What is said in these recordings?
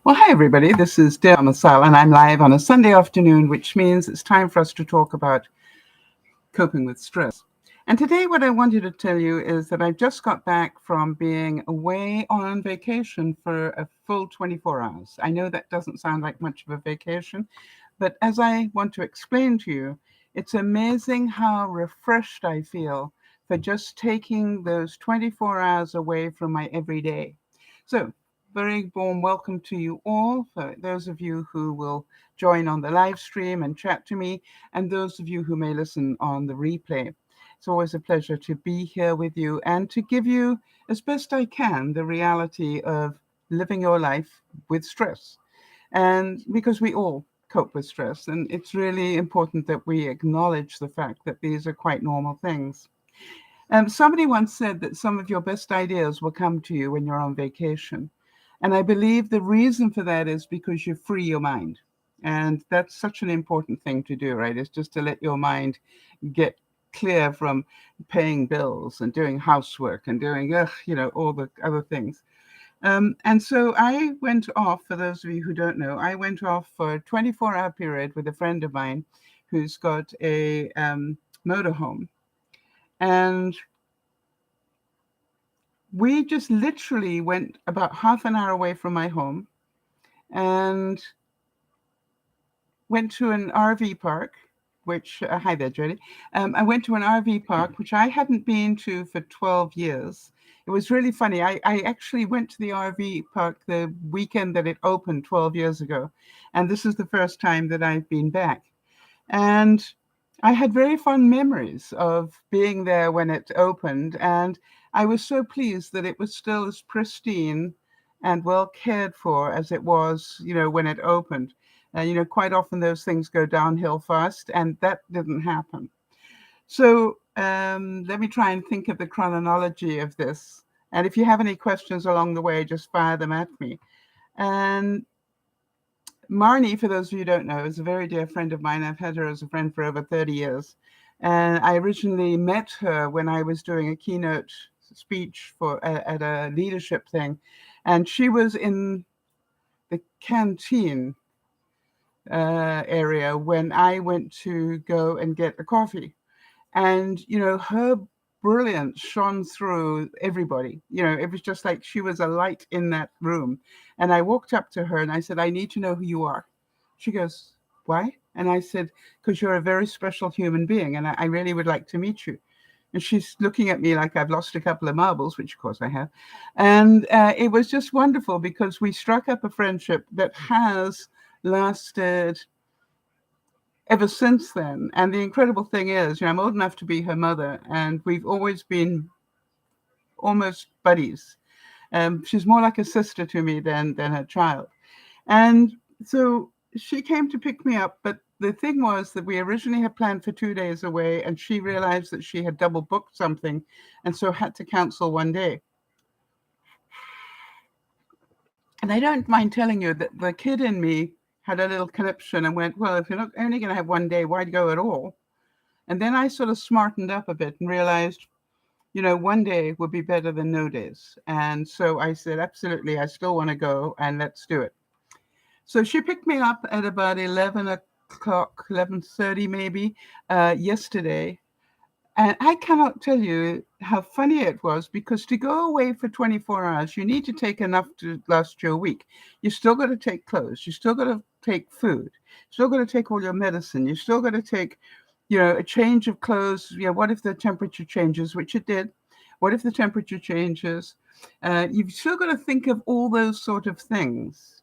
Well, hi, everybody. This is DearMamaSal, and I'm live on a Sunday afternoon, which means it's time for us to talk about coping with stress. And today, what I wanted to tell you is that I just got back from being away on vacation for a full 24 hours. I know that doesn't sound like much of a vacation, but as I want to explain to you, it's amazing how refreshed I feel for just taking those 24 hours away from my everyday. So, very warm welcome to you all, for those of you who will join on the live stream and chat to me, and those of you who may listen on the replay. It's always a pleasure to be here with you and to give you, as best I can, the reality of living your life with stress. And because we all cope with stress, and it's really important that we acknowledge the fact that these are quite normal things. Somebody once said that some of your best ideas will come to you when you're on vacation. And I believe the reason for that is because you free your mind. And that's such an important thing to do, right? It's just to let your mind get clear from paying bills and doing housework and doing, all the other things. And so I went off, for those of you who don't know, I went off for a 24-hour period with a friend of mine who's got a motorhome. And we just literally went about half an hour away from my home and went to an RV park, which, hi there, Jody. I went to an RV park, which I hadn't been to for 12 years. It was really funny. I actually went to the RV park the weekend that it opened 12 years ago. And this is the first time that I've been back. And I had very fond memories of being there when it opened. And I was so pleased that it was still as pristine and well cared for as it was, when it opened. Quite often those things go downhill fast, and that didn't happen. So let me try and think of the chronology of this. And if you have any questions along the way, just fire them at me. And Marnie, for those of you who don't know, is a very dear friend of mine. I've had her as a friend for over 30 years. And I originally met her when I was doing a keynote speech at a leadership thing. And she was in the canteen area when I went to go and get a coffee. And, her brilliance shone through everybody. It was just like she was a light in that room. And I walked up to her and I said, I need to know who you are. She goes, why? And I said, because you're a very special human being and I really would like to meet you. And she's looking at me like I've lost a couple of marbles, which of course I have. And it was just wonderful because we struck up a friendship that has lasted ever since then. And the incredible thing is, I'm old enough to be her mother, and we've always been almost buddies. She's more like a sister to me than a child. And so she came to pick me up, but the thing was that we originally had planned for 2 days away, and she realized that she had double booked something, and so had to cancel one day. And I don't mind telling you that the kid in me had a little conniption and went, well, if you're not only going to have one day, why go at all? And then I sort of smartened up a bit and realized, one day would be better than no days. And so I said, absolutely, I still want to go and let's do it. So she picked me up at about 11 o'clock, 11:30 maybe, yesterday. And I cannot tell you how funny it was because to go away for 24 hours, you need to take enough to last you a week. You still got to take clothes. You still got to take food. You still got to take all your medicine. You still got to take, a change of clothes. What if the temperature changes, which it did? What if the temperature changes? You've still got to think of all those sort of things.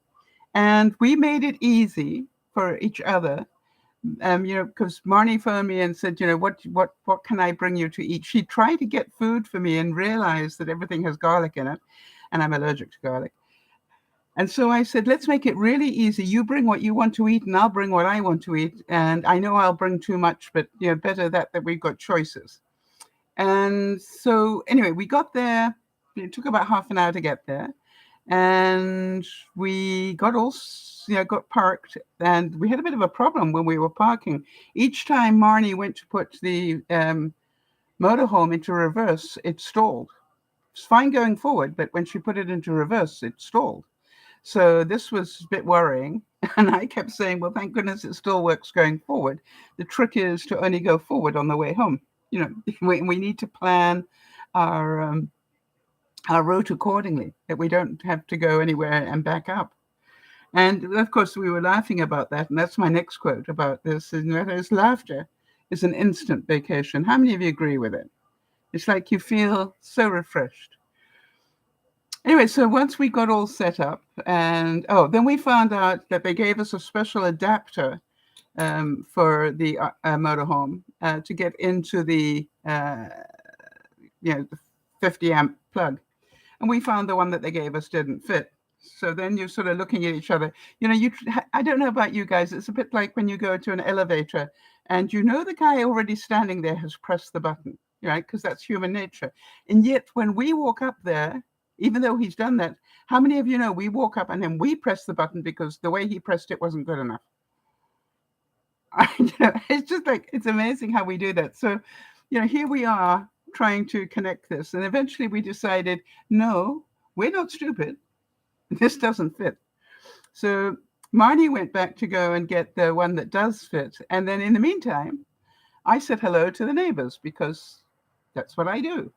And we made it easy for each other because Marnie phoned me and said, what can I bring you to eat? She tried to get food for me and realized that everything has garlic in it, and I'm allergic to garlic. And so I said, let's make it really easy. You bring what you want to eat, and I'll bring what I want to eat. And I know I'll bring too much, but better that we've got choices. And so anyway, we got there. It took about half an hour to get there. And we got got parked, and we had a bit of a problem when we were parking. Each time Marnie went to put the motorhome into reverse, it stalled. It's fine going forward, but when she put it into reverse, it stalled. So this was a bit worrying. And I kept saying, well, thank goodness it still works going forward. The trick is to only go forward on the way home. We need to plan our our route accordingly, that we don't have to go anywhere and back up. And of course, we were laughing about that. And that's my next quote about this, and that is, laughter is an instant vacation. How many of you agree with it? It's like you feel so refreshed. Anyway, so once we got all set up, and then we found out that they gave us a special adapter for the motorhome to get into the the 50 amp plug, and we found the one that they gave us didn't fit. So then you're sort of looking at each other. I don't know about you guys. It's a bit like when you go to an elevator and the guy already standing there has pressed the button, right? Because that's human nature. And yet when we walk up there, even though he's done that, how many of you know we walk up and then we press the button because the way he pressed it wasn't good enough? It's just like, it's amazing how we do that. So, here we are trying to connect this. And eventually we decided, no, we're not stupid. This doesn't fit. So Marnie went back to go and get the one that does fit. And then in the meantime, I said hello to the neighbors because that's what I do.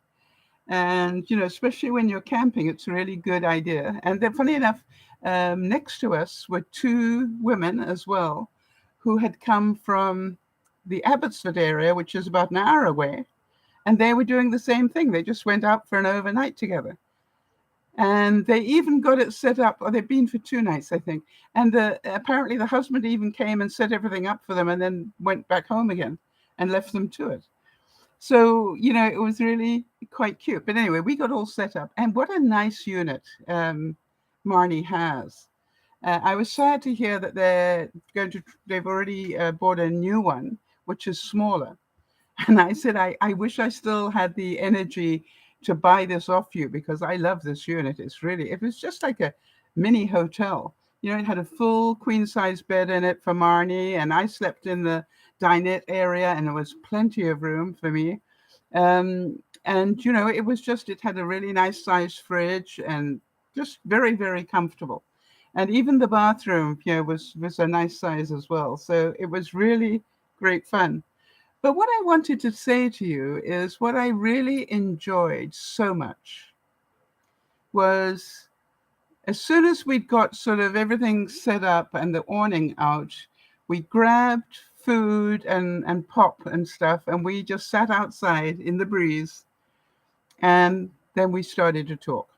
And, especially when you're camping, it's a really good idea. And then funny enough, next to us were two women as well who had come from the Abbotsford area, which is about an hour away. And they were doing the same thing. They just went out for an overnight together. And they even got it set up, or they've been for 2 nights, I think. And apparently the husband even came and set everything up for them and then went back home again and left them to it. So, it was really quite cute. But anyway, we got all set up. And what a nice unit Marnie has. I was sad to hear that they've already bought a new one, which is smaller. And I said, I wish I still had the energy to buy this off you, because I love this unit. It was just like a mini hotel. It had a full queen size bed in it for Marnie, and I slept in the dinette area, and there was plenty of room for me. And it had a really nice sized fridge and just very, very comfortable. And even the bathroom, was a nice size as well. So it was really great fun. But what I wanted to say to you is what I really enjoyed so much was, as soon as we'd got sort of everything set up and the awning out, we grabbed food and pop and stuff, and we just sat outside in the breeze, and then we started to talk.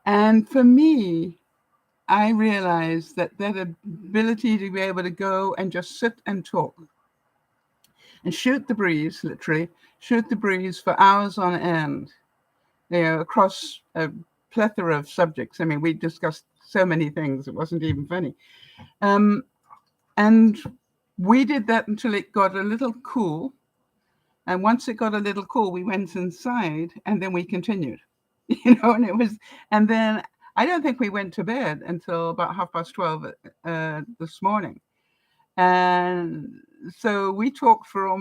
And for me, I realized that ability to be able to go and just sit and talk and shoot the breeze, literally shoot the breeze for hours on end, across a plethora of subjects. I mean, we discussed so many things, it wasn't even funny. And we did that until it got a little cool. And once it got a little cool, we went inside and then we continued, and then I don't think we went to bed until about 12:30 this morning. And so we talked for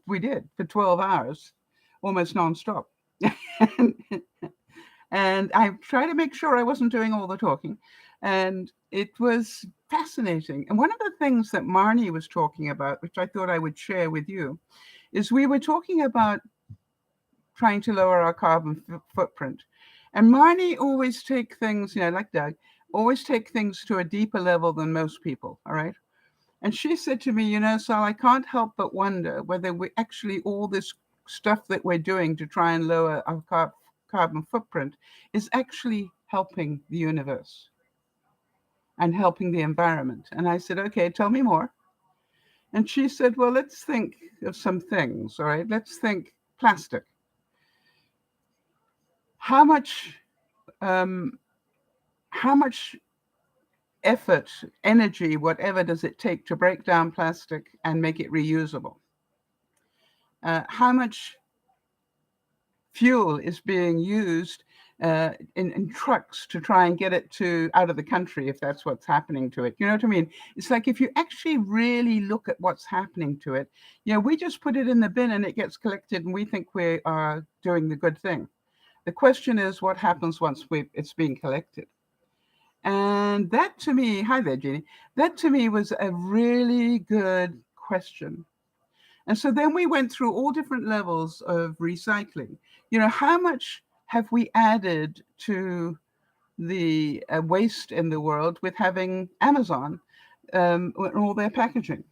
we did for 12 hours, almost nonstop. And I tried to make sure I wasn't doing all the talking. And it was fascinating. And one of the things that Marnie was talking about, which I thought I would share with you, is we were talking about trying to lower our carbon footprint. And Marnie always take things, like Doug, always take things to a deeper level than most people, all right? And she said to me, Sal, I can't help but wonder whether we actually, all this stuff that we're doing to try and lower our carbon footprint is actually helping the universe and helping the environment. And I said, okay, tell me more. And she said, well, let's think of some things, all right? Let's think plastic. How much effort, energy, whatever does it take to break down plastic and make it reusable? How much fuel is being used in trucks to try and get it out of the country, if that's what's happening to it? You know what I mean? It's like, if you actually really look at what's happening to it, we just put it in the bin and it gets collected and we think we are doing the good thing. The question is what happens once it's being collected. And that to me, hi there, Jeannie, that to me was a really good question. And so then we went through all different levels of recycling. How much have we added to the waste in the world with having Amazon all their packaging?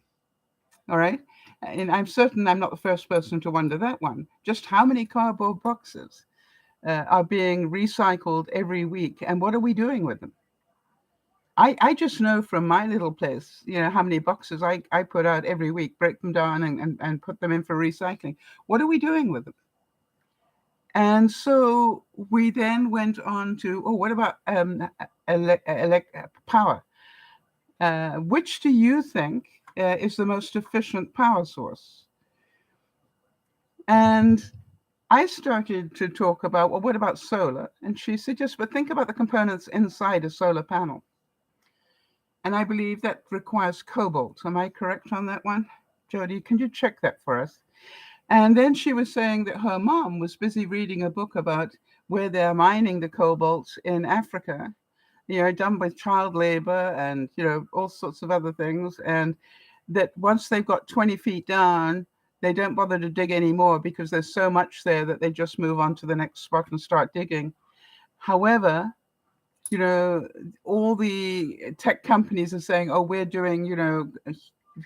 All right. And I'm certain I'm not the first person to wonder that one. Just how many cardboard boxes are being recycled every week, and what are we doing with them? I just know from my little place, how many boxes I put out every week, break them down and put them in for recycling. What are we doing with them? And so we then went on to, what about power? Which do you think is the most efficient power source? And I started to talk about, well, what about solar? And she said, yes, but think about the components inside a solar panel. And I believe that requires cobalt. Am I correct on that one? Jody, can you check that for us? And then she was saying that her mom was busy reading a book about where they're mining the cobalt in Africa, done with child labor and, all sorts of other things. And that once they've got 20 feet down, they don't bother to dig anymore because there's so much there that they just move on to the next spot and start digging. However, all the tech companies are saying, oh, we're doing,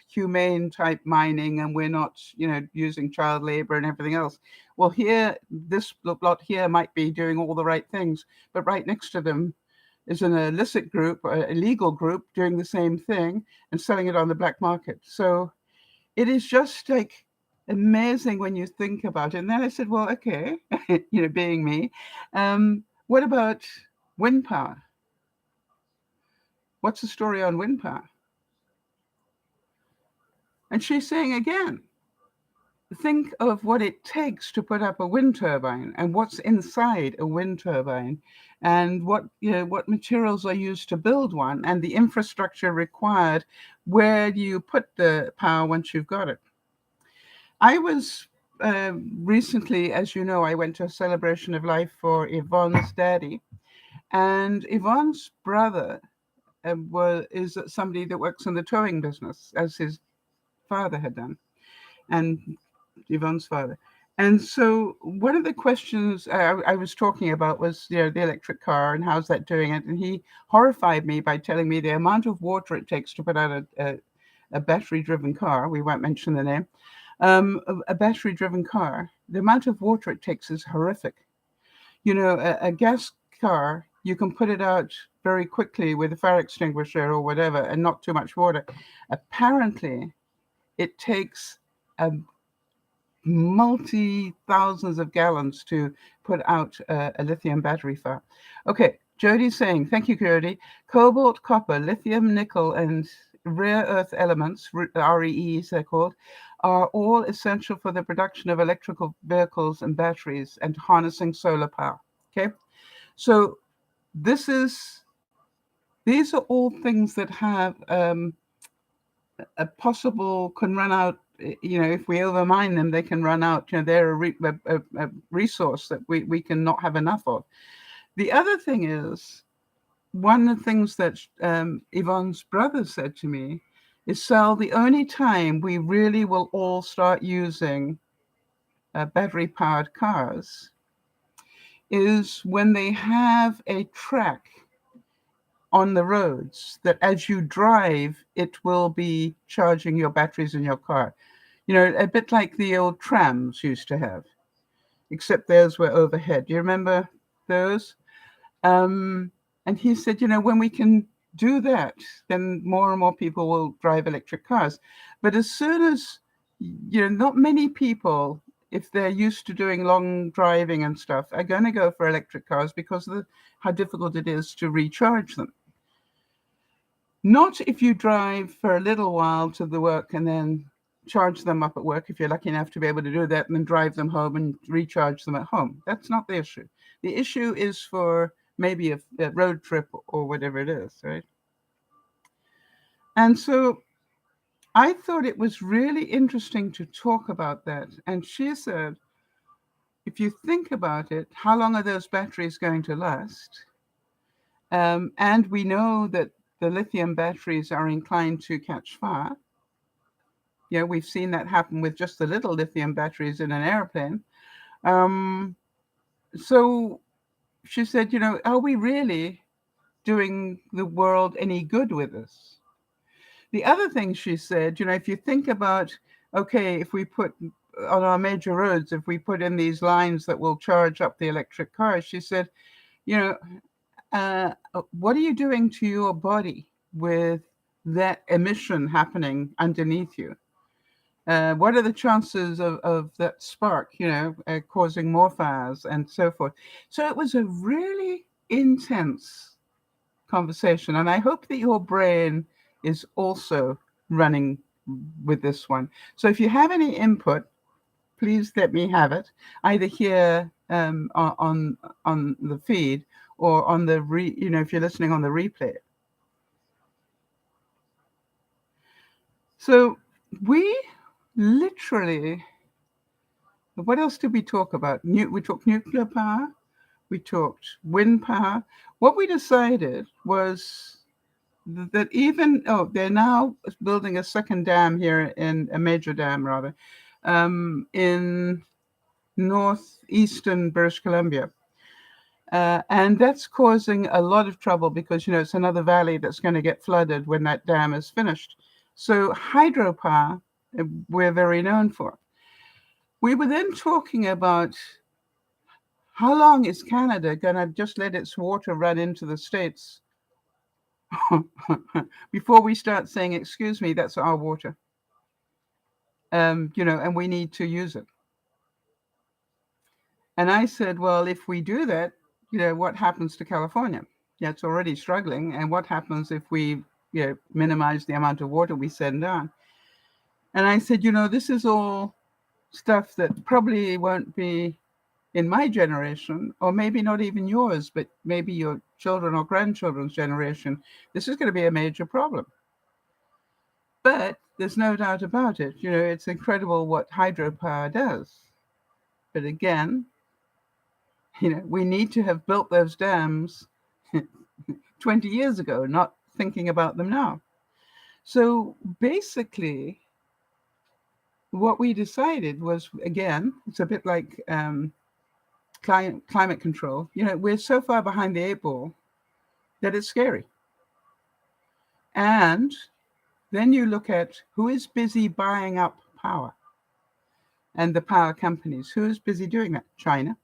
humane type mining and we're not, using child labor and everything else. Well, here, this lot here might be doing all the right things, but right next to them is an illicit group, a illegal group doing the same thing and selling it on the black market. So it is just like amazing when you think about it. And then I said, well, okay, being me, what about wind power? What's the story on wind power? And she's saying again, think of what it takes to put up a wind turbine and what's inside a wind turbine and what materials are used to build one and the infrastructure required. Where do you put the power once you've got it? I was recently, as you know, I went to a celebration of life for Yvonne's daddy, and Yvonne's brother is somebody that works in the towing business, as his father had done, and Yvonne's father. And so one of the questions I was talking about was, the electric car and how's that doing it. And he horrified me by telling me the amount of water it takes to put out a battery-driven car. We won't mention the name. A battery-driven car, the amount of water it takes is horrific. A gas car, you can put it out very quickly with a fire extinguisher or whatever and not too much water. Apparently, it takes multi-thousands of gallons to put out a lithium battery fire. Okay, Jody's saying, thank you, Jody. Cobalt, copper, lithium, nickel, and rare earth elements, REEs they're called, are all essential for the production of electrical vehicles and batteries and harnessing solar power. Okay, so these are all things that have a possible can run out. If we overmine them, they can run out. They're a resource that we can not have enough of. The other thing is, one of the things that Yvonne's brother said to me is, Sal, the only time we really will all start using battery-powered cars is when they have a track on the roads that as you drive, it will be charging your batteries in your car. A bit like the old trams used to have, except theirs were overhead. Do you remember those? And he said, when we can do that, then more and more people will drive electric cars. But as soon as, not many people, if they're used to doing long driving and stuff, are going to go for electric cars because of how difficult it is to recharge them. Not if you drive for a little while to the work and then charge them up at work, if you're lucky enough to be able to do that, and then drive them home and recharge them at home. That's not the issue. The issue is for maybe a road trip or whatever it is, right? And so I thought it was really interesting to talk about that. And she said, if you think about it, how long are those batteries going to last? And we know that the lithium batteries are inclined to catch fire. Yeah, we've seen that happen with just the little lithium batteries in an airplane. Um, so she said, are we really doing the world any good with this? The other thing she said, if you think about, okay, if we put on our major roads, if we put in these lines that will charge up the electric cars, she said, you know, what are you doing to your body with that emission happening underneath you? What are the chances of that spark, causing more fires and so forth? So it was a really intense conversation. And I hope that your brain is also running with this one. So if you have any input, please let me have it, either here on the feed or on the if you're listening on the replay. So we literally, what else did we talk about? We talked nuclear power. We talked wind power. What we decided was that they're now building a second dam here, in a major dam rather, in northeastern British Columbia. And that's causing a lot of trouble because, it's another valley that's going to get flooded when that dam is finished. So hydropower, we're very known for. We were then talking about how long is Canada going to just let its water run into the States before we start saying, excuse me, that's our water. And we need to use it. And I said, well, if we do that, what happens to California? Yeah, it's already struggling. And what happens if we minimize the amount of water we send down? And I said, this is all stuff that probably won't be in my generation, or maybe not even yours, but maybe your children or grandchildren's generation. This is going to be a major problem. But there's no doubt about it. It's incredible what hydropower does. But again, we need to have built those dams 20 years ago, not thinking about them now. So basically, what we decided was, again, it's a bit like climate control. We're so far behind the eight ball that it's scary. And then you look at who is busy buying up power and the power companies. Who is busy doing that? China.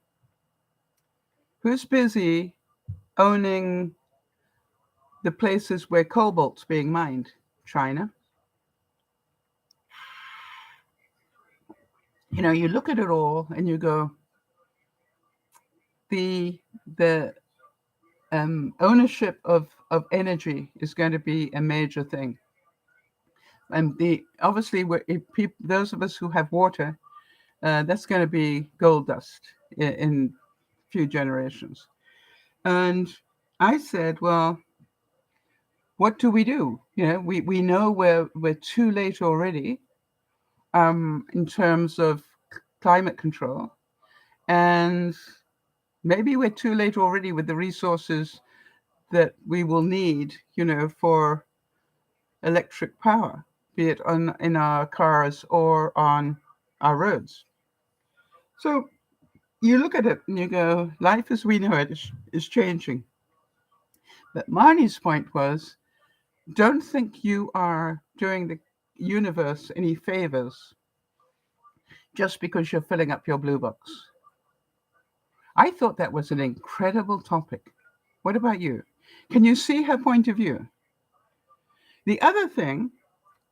Who's busy owning the places where cobalt's being mined? China. You look at it all and you go, the ownership of energy is going to be a major thing. And obviously, those of us who have water, that's going to be gold dust in a few generations. And I said, well, what do we do? We know we're too late already in terms of climate control. And maybe we're too late already with the resources that we will need, for electric power, be it in our cars or on our roads. So you look at it and you go, life as we know it is changing. But Marnie's point was, don't think you are doing the universe any favors just because you're filling up your blue box. I thought that was an incredible topic. What about you? Can you see her point of view? The other thing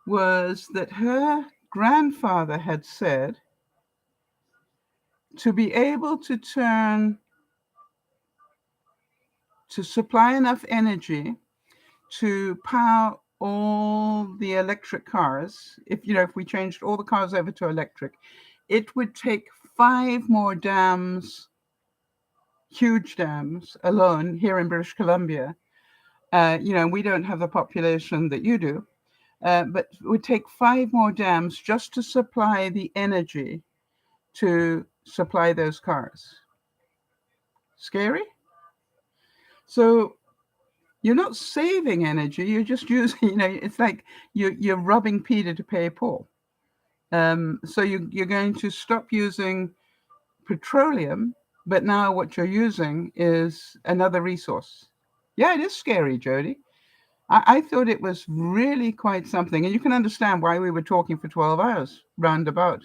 was that her grandfather had said to be able to supply enough energy to power all the electric cars, if we changed all the cars over to electric, it would take 5 more dams, huge dams alone here in British Columbia. We don't have the population that you do, but it would take 5 more dams just to supply the energy to supply those cars. Scary? So you're not saving energy, you're just using, it's like you're robbing Peter to pay Paul. So you're going to stop using petroleum, but now what you're using is another resource. Yeah, it is scary, Jody. I thought it was really quite something. And you can understand why we were talking for 12 hours roundabout.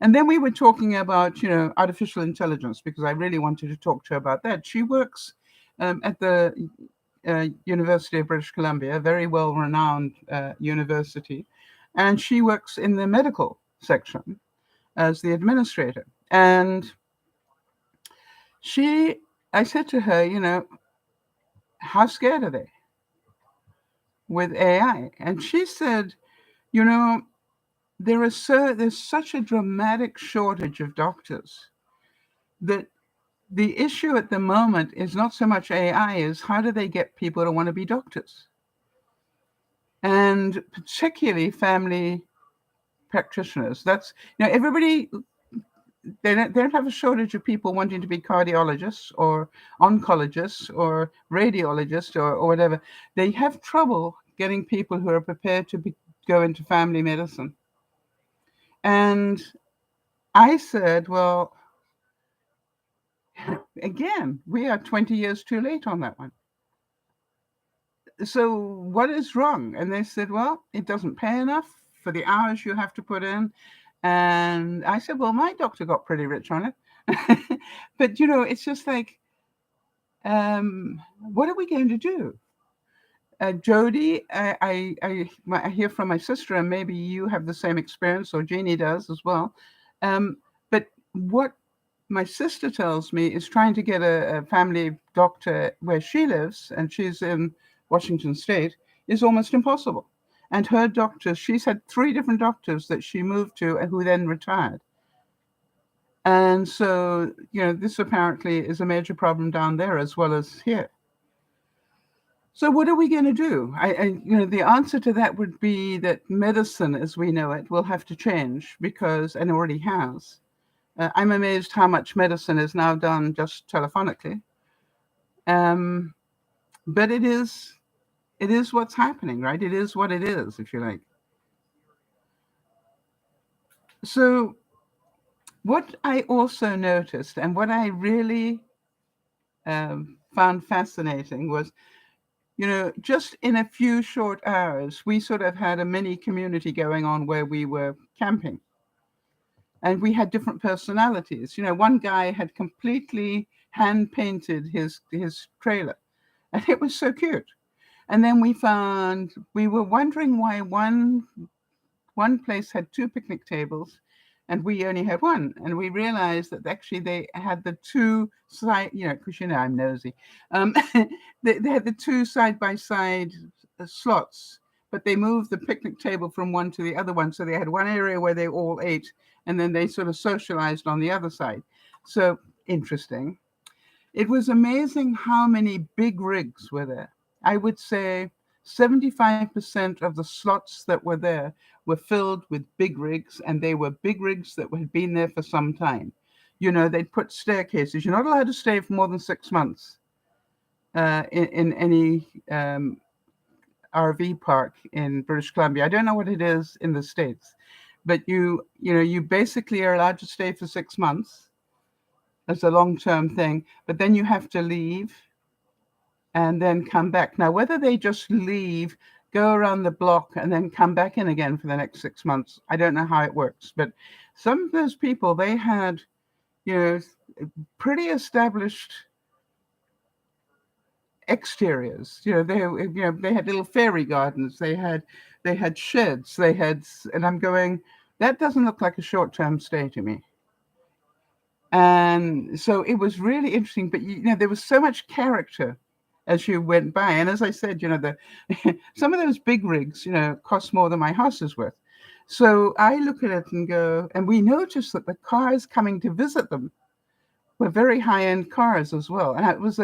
And then we were talking about, artificial intelligence, because I really wanted to talk to her about that. She works at the University of British Columbia, a very well-renowned university. And she works in the medical section as the administrator. And I said to her, how scared are they with AI? And she said, there's such a dramatic shortage of doctors that the issue at the moment is not so much AI as how do they get people to want to be doctors, and particularly family practitioners. That's everybody. They don't have a shortage of people wanting to be cardiologists or oncologists or radiologists or whatever. They have trouble getting people who are prepared to go into family medicine. And I said, well, again, we are 20 years too late on that one. So what is wrong? And they said, well, it doesn't pay enough for the hours you have to put in. And I said, well, my doctor got pretty rich on it. But, it's just like, what are we going to do? Jody, I hear from my sister, and maybe you have the same experience, or Jeannie does as well. But what my sister tells me is trying to get a family doctor where she lives, and she's in Washington State, is almost impossible. And her doctors, she's had 3 different doctors that she moved to and who then retired. And so, this apparently is a major problem down there as well as here. So what are we going to do? The answer to that would be that medicine as we know it will have to change because, and already has. I'm amazed how much medicine is now done just telephonically. But it is what's happening, right? It is what it is, if you like. So what I also noticed, and what I really found fascinating was, just in a few short hours, we sort of had a mini community going on where we were camping. And we had different personalities. One guy had completely hand painted his trailer, and it was so cute. And then we were wondering why one place had 2 picnic tables and we only had 1. And we realized that actually they had the 2 side, because I'm nosy. They had the 2 side-by-side slots, but they moved the picnic table from one to the other one. So they had one area where they all ate, and then they sort of socialized on the other side. So interesting. It was amazing how many big rigs were there. I would say 75% of the slots that were there were filled with big rigs, and they were big rigs that had been there for some time. They'd put staircases. You're not allowed to stay for more than 6 months in any RV park in British Columbia. I don't know what it is in the States, but you basically are allowed to stay for 6 months as a long-term thing, but then you have to leave and then come back. Now, whether they just leave, go around the block, and then come back in again for the next 6 months, I don't know how it works. But some of those people, they had, pretty established exteriors. They had little fairy gardens. They had sheds. And I'm going, that doesn't look like a short-term stay to me. And so it was really interesting. But there was so much character as you went by. And as I said, some of those big rigs, cost more than my house is worth. So I look at it and go, and we noticed that the cars coming to visit them were very high-end cars as well. And it was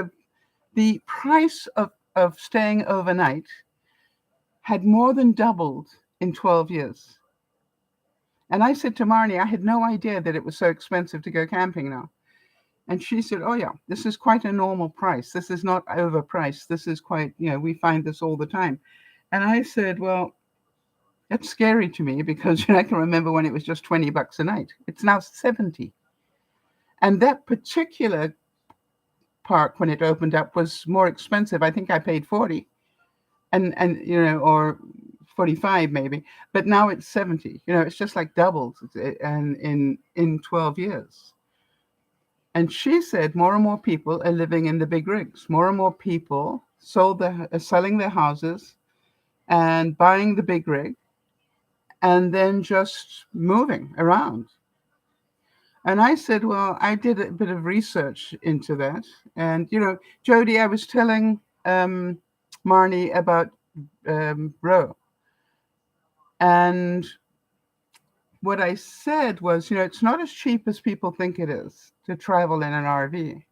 the price of staying overnight had more than doubled in 12 years. And I said to Marnie, I had no idea that it was so expensive to go camping now. And she said, oh, yeah, this is quite a normal price. This is not overpriced. This is quite, we find this all the time. And I said, well, that's scary to me because I can remember when it was just $20 a night. It's now 70. And that particular park, when it opened up, was more expensive. I think I paid 40 and or 45 maybe, but now it's 70. It's just like doubled and in 12 years. And she said more and more people are living in the big rigs. More and more people are selling their houses and buying the big rig and then just moving around. And I said, well, I did a bit of research into that. And, Jody, I was telling Marnie about Roe. And what I said was, it's not as cheap as people think it is to travel in an RV.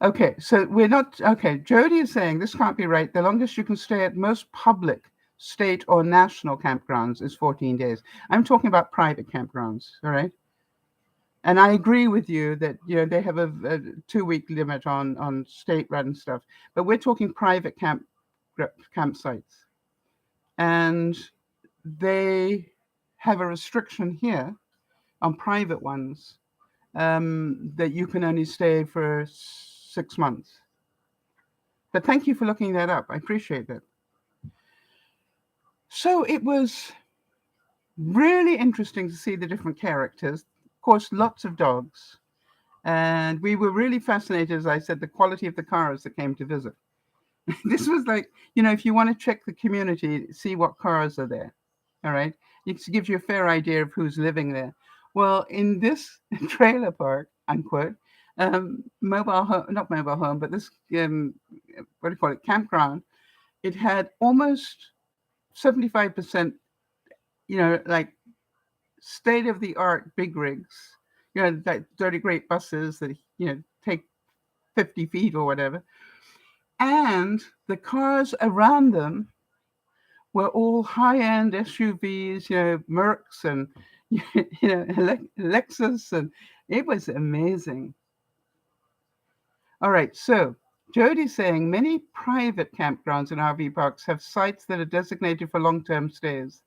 Okay, so we're not, okay, Jody is saying this can't be right. The longest you can stay at most public state or national campgrounds is 14 days. I'm talking about private campgrounds, all right? And I agree with you that, they have a 2-week limit on state-run stuff, but we're talking private campsites. And they have a restriction here on private ones that you can only stay for 6 months. But thank you for looking that up. I appreciate that. So it was really interesting to see the different characters. Of course, lots of dogs. And we were really fascinated, as I said, the quality of the cars that came to visit. This was like, if you want to check the community, see what cars are there. All right. It gives you a fair idea of who's living there. Well, in this trailer park, unquote, mobile home, not mobile home, but this, what do you call it, campground, it had almost 75%, like state-of-the-art big rigs, like dirty great buses that, take 50 feet or whatever. And the cars around them were all high-end SUVs, Mercs and, Lexus, and it was amazing. All right, so Jody's saying many private campgrounds and RV parks have sites that are designated for long-term stays.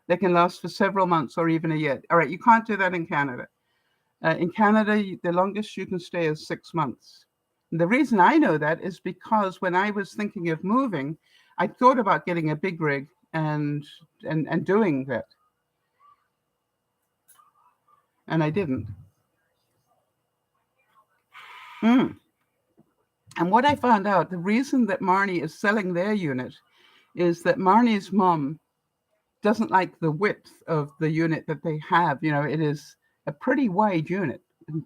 They can last for several months or even a year. All right, you can't do that in Canada. In Canada, the longest you can stay is 6 months. And the reason I know that is because when I was thinking of moving, I thought about getting a big rig and doing that. And I didn't. And what I found out, the reason that Marnie is selling their unit is that Marnie's mom doesn't like the width of the unit that they have. It is a pretty wide unit.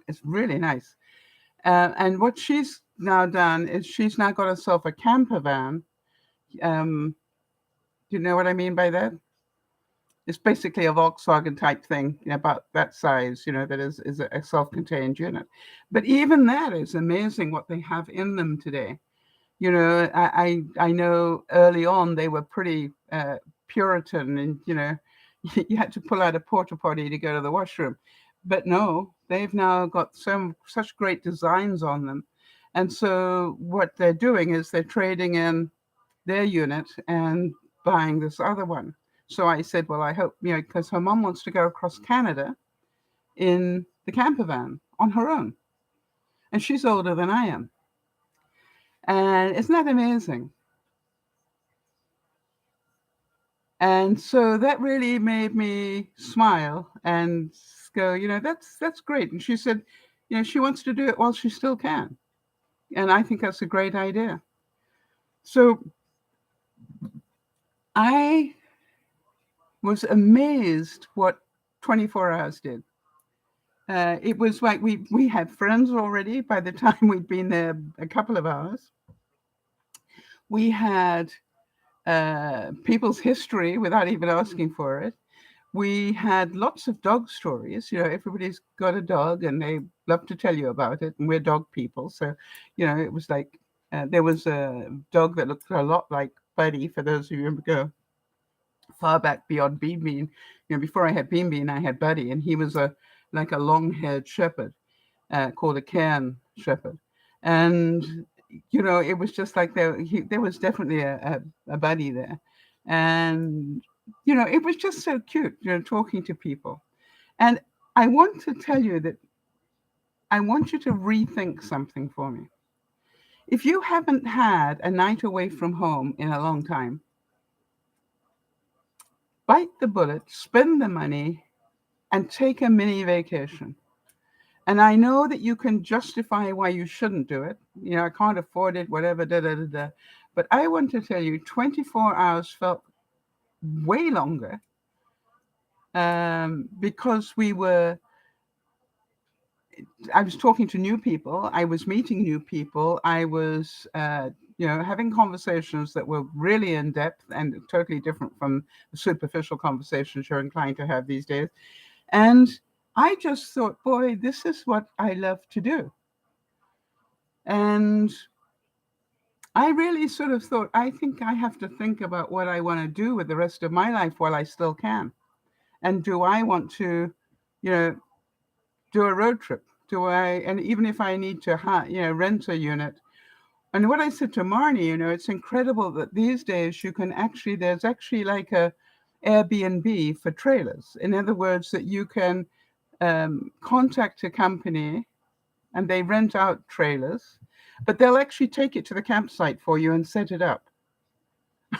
It's really nice. And what she's now done is she's now got herself a camper van. Do you know what I mean by that? It's basically a Volkswagen type thing, about that size, that is a self-contained unit. But even that is amazing what they have in them today. I know early on they were pretty Puritan, and you had to pull out a porta potty to go to the washroom. But no, they've now got such great designs on them. And so what they're doing is they're trading in their unit and buying this other one. So I said, well, I hope, because her mom wants to go across Canada in the camper van on her own. And she's older than I am. And isn't that amazing? And so that really made me smile and go, that's great. And she said, she wants to do it while she still can. And I think that's a great idea. So I was amazed what 24 hours did. It was like we had friends already by the time we'd been there a couple of hours. We had people's history without even asking for it. We had lots of dog stories. Everybody's got a dog and they love to tell you about it. And we're dog people. So, it was like there was a dog that looked a lot like Buddy, for those of you who remember. far back beyond Bean Bean. Before I had Bean Bean, I had Buddy, and he was like a long-haired shepherd called a cairn shepherd. And, it was just like there was definitely a Buddy there. And, it was just so cute, talking to people. And I want to tell you that I want you to rethink something for me. If you haven't had a night away from home in a long time, bite the bullet, spend the money, and take a mini vacation. And I know that you can justify why you shouldn't do it. I can't afford it, whatever, da da da da. But I want to tell you, 24 hours felt way longer because I was talking to new people. I was meeting new people. I was, having conversations that were really in depth and totally different from the superficial conversations you're inclined to have these days. And I just thought, boy, this is what I love to do. And I really sort of thought, I think I have to think about what I want to do with the rest of my life while I still can. And do I want to, do a road trip? And even if I need to, rent a unit. And what I said to Marnie, it's incredible that these days there's actually like a Airbnb for trailers. In other words, that you can contact a company and they rent out trailers, but they'll actually take it to the campsite for you and set it up.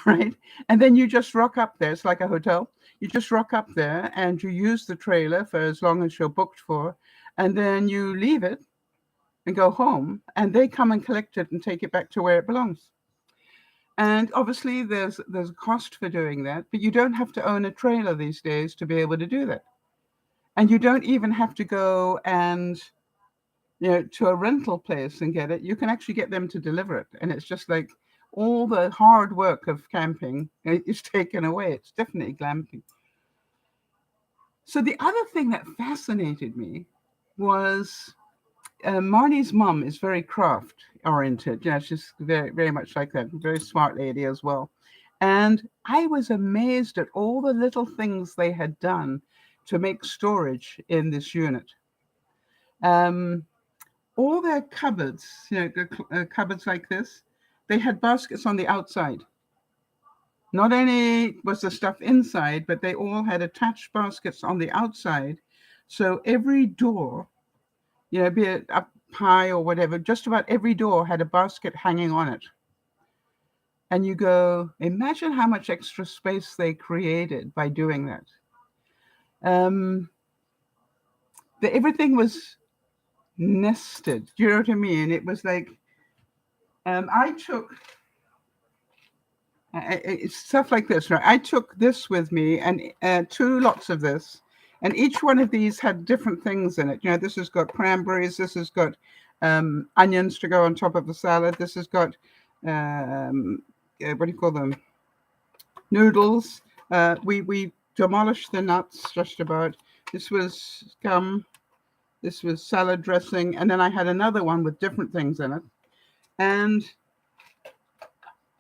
Right? And then you just rock up there. It's like a hotel. You just rock up there and you use the trailer for as long as you're booked for. And then you leave it and go home, and they come and collect it and take it back to where it belongs. And obviously there's a cost for doing that, but you don't have to own a trailer these days to be able to do that. And you don't even have to go and to a rental place and get it. You can actually get them to deliver it. And it's just like all the hard work of camping is taken away. It's definitely glamping. So the other thing that fascinated me was Marnie's mum is very craft oriented. She's very, very much like that. Very smart lady as well. And I was amazed at all the little things they had done to make storage in this unit. All their cupboards, cupboards like this, they had baskets on the outside. Not only was the stuff inside, but they all had attached baskets on the outside. So every door, be it up high or whatever, just about every door had a basket hanging on it. And you go, imagine how much extra space they created by doing that. Everything was nested. Do you know what I mean? It was like, I took it's stuff like this, right? I took this with me and 2 lots of this, and each one of these had different things in it. This has got cranberries. This has got onions to go on top of the salad. This has got what do you call them? Noodles. We demolished the nuts just about. This was gum. This was salad dressing, and then I had another one with different things in it, and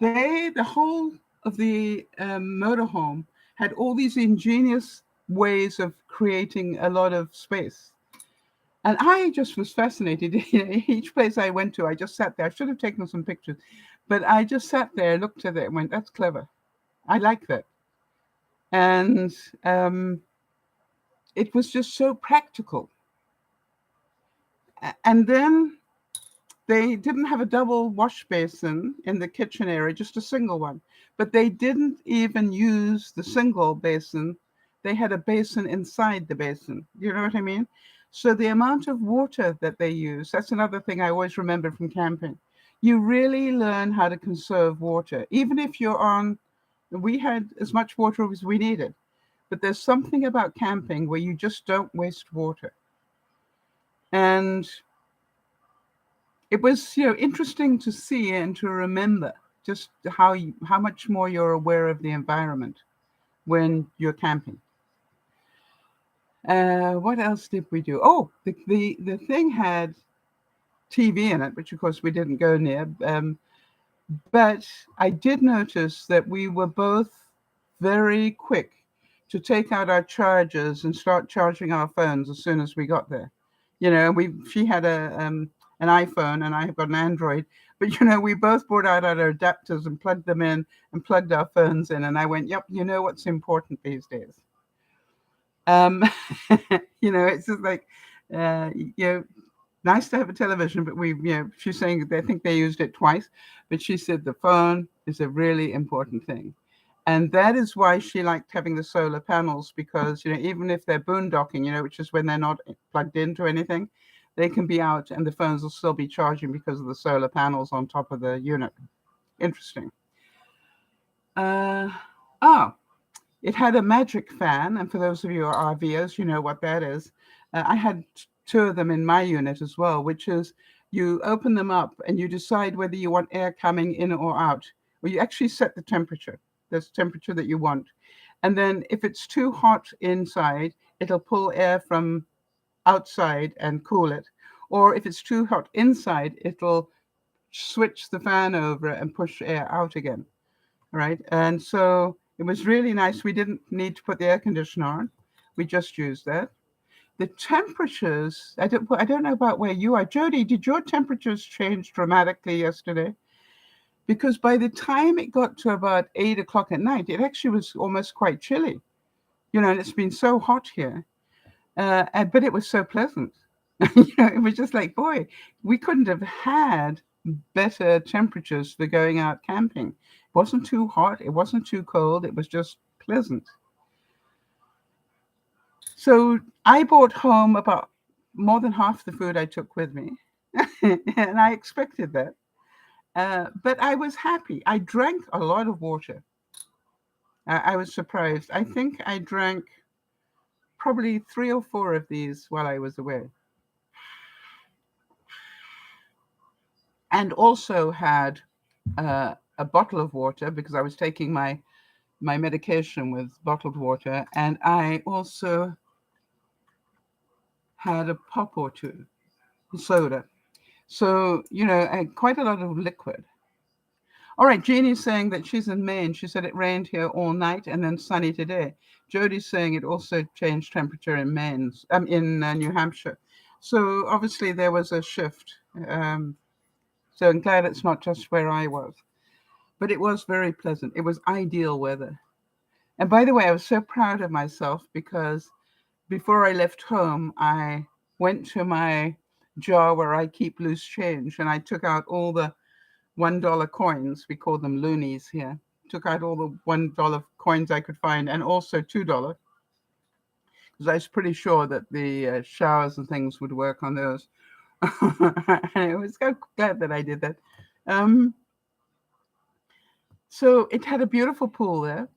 the whole of the motorhome had all these ingenious ways of creating a lot of space. And I just was fascinated. Each place I went to, I just sat there. I should have taken some pictures, but I just sat there, looked at it, and went, that's clever. I like that. And it was just so practical. And then they didn't have a double wash basin in the kitchen area, just a single one. But they didn't even use the single basin. They had a basin inside the basin. You know what I mean? So the amount of water that they use, that's another thing I always remember from camping. You really learn how to conserve water. Even if we had as much water as we needed. But there's something about camping where you just don't waste water. And it was, interesting to see and to remember just how much more you're aware of the environment when you're camping. What else did we do? Oh, the thing had TV in it, which of course we didn't go near. But I did notice that we were both very quick to take out our chargers and start charging our phones as soon as we got there. She had an iPhone and I have got an Android, but we both brought out our adapters and plugged them in and plugged our phones in, and I went, "Yep, you know what's important these days." Um, it's just like, uh, you know, nice to have a television, but she's saying they think they used it twice, but she said the phone is a really important thing. And that is why she liked having the solar panels, because, even if they're boondocking, which is when they're not plugged into anything, they can be out and the phones will still be charging because of the solar panels on top of the unit. Interesting. It had a magic fan. And for those of you who are RVers, you know what that is. I had two of them in my unit as well, which is you open them up and you decide whether you want air coming in or out. Or you actually set the temperature. There's temperature that you want. And then if it's too hot inside, it'll pull air from outside and cool it. Or if it's too hot inside, it'll switch the fan over and push air out again. Right. And so it was really nice. We didn't need to put the air conditioner on. We just used that. The temperatures, I don't know about where you are. Jody, did your temperatures change dramatically yesterday? Because by the time it got to about 8 o'clock at night, it actually was almost quite chilly. And it's been so hot here. But it was so pleasant. It was just like, boy, we couldn't have had better temperatures for going out camping. It wasn't too hot. It wasn't too cold. It was just pleasant. So I brought home about more than half the food I took with me. And I expected that. But I was happy. I drank a lot of water. I was surprised. I think I drank probably 3 or 4 of these while I was away. And also had a bottle of water because I was taking my medication with bottled water. And I also had a pop or two, soda. So, quite a lot of liquid. All right, Jeannie's saying that she's in Maine. She said it rained here all night and then sunny today. Jody's saying it also changed temperature in New Hampshire. So obviously there was a shift. So I'm glad it's not just where I was. But it was very pleasant. It was ideal weather. And by the way, I was so proud of myself because before I left home, I went to my jar where I keep loose change and I took out all the $1 coins. We call them loonies here. Took out all the $1 coins I could find and also $2 because I was pretty sure that the showers and things would work on those. And I was so glad that I did that. So it had a beautiful pool there,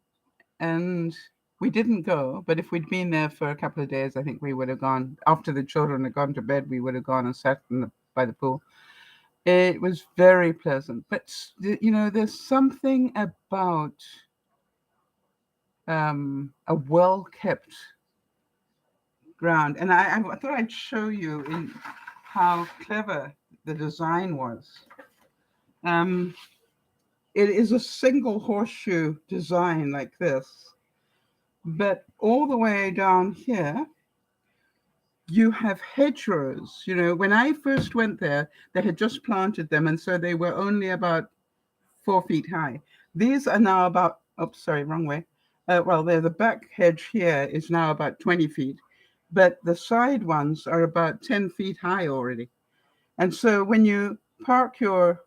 and we didn't go. But if we'd been there for a couple of days, I think we would have gone. After the children had gone to bed, we would have gone and sat by the pool. It was very pleasant. But, there's something about a well-kept ground. And I thought I'd show you in how clever the design was. It is a single horseshoe design like this, but all the way down here, you have hedgerows. When I first went there, they had just planted them, and so they were only about 4 feet high. These are now about, oops, sorry, wrong way. The back hedge here is now about 20 feet, but the side ones are about 10 feet high already. And so when you park your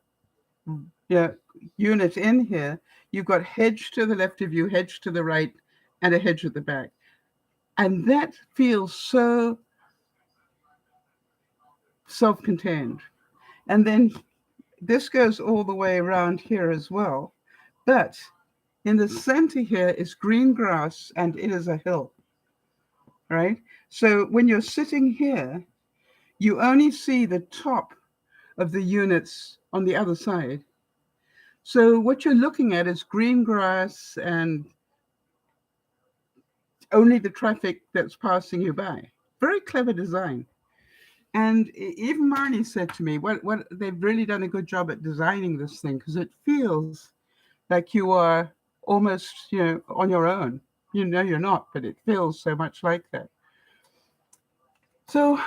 unit in here, you've got hedge to the left of you, hedge to the right, and a hedge at the back. And that feels so self-contained. And then this goes all the way around here as well. But in the center here is green grass and it is a hill, right? So when you're sitting here, you only see the top of the units on the other side. So what you're looking at is green grass and only the traffic that's passing you by. Very clever design. And even Marnie said to me, what they've really done a good job at designing this thing because it feels like you are almost, on your own. You're not, but it feels so much like that. So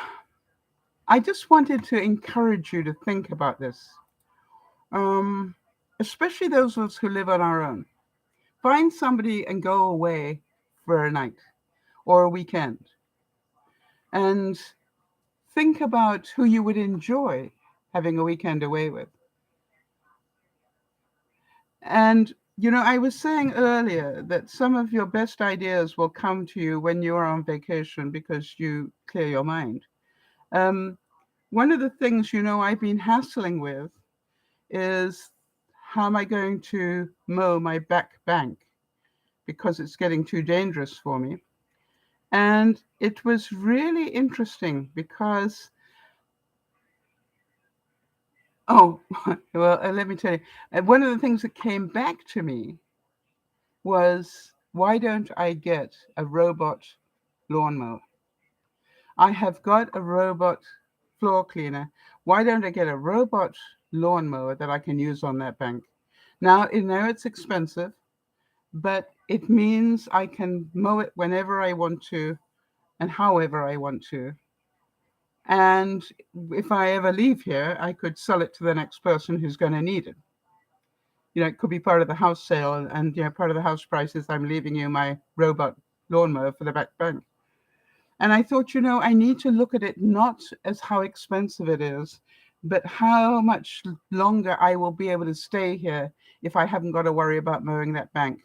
I just wanted to encourage you to think about this, um, especially those of us who live on our own. Find somebody and go away for a night or a weekend, and think about who you would enjoy having a weekend away with. And, I was saying earlier that some of your best ideas will come to you when you're on vacation because you clear your mind. Um, One of the things, I've been hassling with is how am I going to mow my back bank because it's getting too dangerous for me. And it was really interesting because, oh, well, let me tell you, one of the things that came back to me was, why don't I get a robot lawnmower? I have got a robot floor cleaner. Why don't I get a robot lawnmower that I can use on that bank? Now, it's expensive, but it means I can mow it whenever I want to and however I want to. And if I ever leave here, I could sell it to the next person who's going to need it. It could be part of the house sale, and part of the house price is I'm leaving you my robot lawnmower for the back bank. And I thought, I need to look at it not as how expensive it is, but how much longer I will be able to stay here if I haven't got to worry about mowing that bank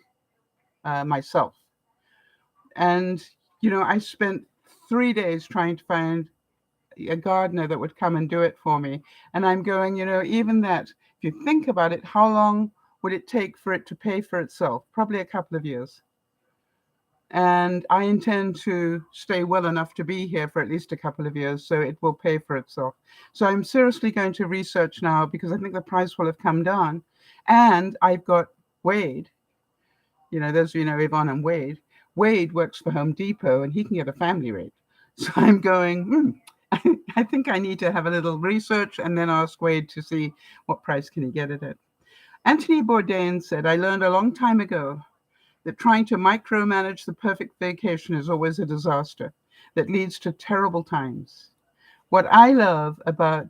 myself. And, I spent 3 days trying to find a gardener that would come and do it for me. And I'm going, even that, if you think about it, how long would it take for it to pay for itself? Probably a couple of years. And I intend to stay well enough to be here for at least a couple of years, so it will pay for itself. So I'm seriously going to research now because I think the price will have come down. And I've got Wade, those of you know Yvonne and Wade. Wade works for Home Depot and he can get a family rate. So I'm going, I think I need to have a little research and then ask Wade to see what price can he get it at. Anthony Bourdain said, I learned a long time ago that trying to micromanage the perfect vacation is always a disaster that leads to terrible times. What I love about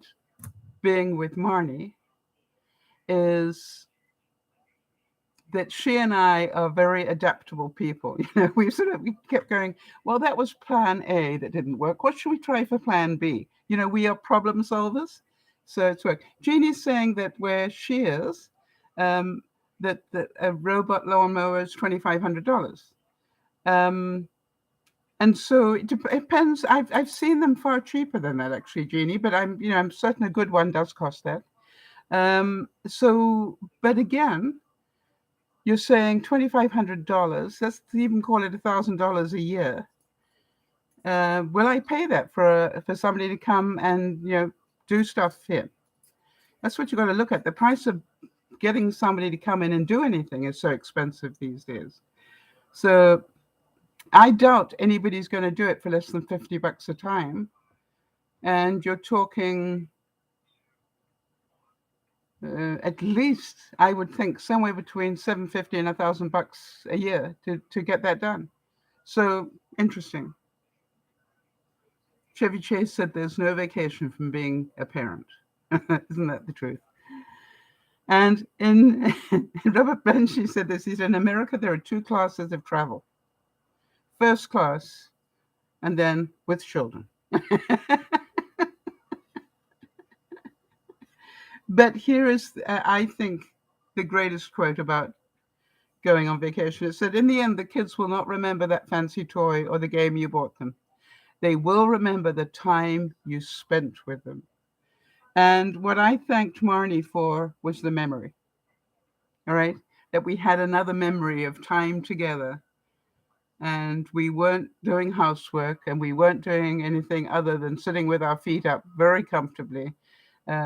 being with Marnie is that she and I are very adaptable people. We kept going, well, that was plan A that didn't work. What should we try for plan B? We are problem solvers. So it's worked. Jeannie's saying that where she is, that a robot lawnmower is $2,500. And so it depends. I've seen them far cheaper than that, actually, Jeannie, but I'm certain a good one does cost that. But again, you're saying $2,500. Let's even call it $1,000 a year. Will I pay that for somebody to come and do stuff here? That's what you got to look at. The price of getting somebody to come in and do anything is so expensive these days. So I doubt anybody's going to do it for less than $50 a time. And you're talking at least, I would think, somewhere between $750 and $1,000 a year to get that done. So interesting. Chevy Chase said there's no vacation from being a parent. Isn't that the truth? And in Robert Benji said this. He said, in America, there are two classes of travel. First class, and then with children. But here is, I think, the greatest quote about going on vacation. It said, in the end, the kids will not remember that fancy toy or the game you bought them. They will remember the time you spent with them. And what I thanked Marnie for was the memory. All right? That we had another memory of time together. And we weren't doing housework and we weren't doing anything other than sitting with our feet up very comfortably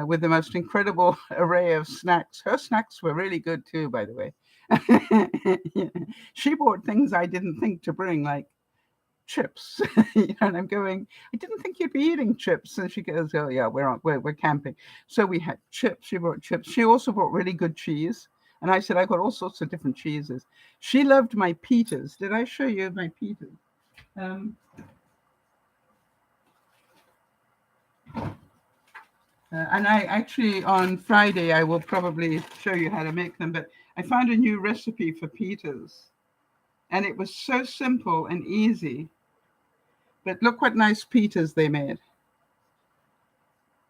with the most incredible array of snacks. Her snacks were really good too, by the way. She bought things I didn't think to bring, like chips. And I'm going, I didn't think you'd be eating chips. And she goes, oh yeah, we're camping. So we had chips. She brought chips. She also brought really good cheese. And I said, I got all sorts of different cheeses. She loved my pitas. Did I show you my pitas? And I actually, on Friday, I will probably show you how to make them. But I found a new recipe for pitas. And it was so simple and easy. But look what nice pitas they made.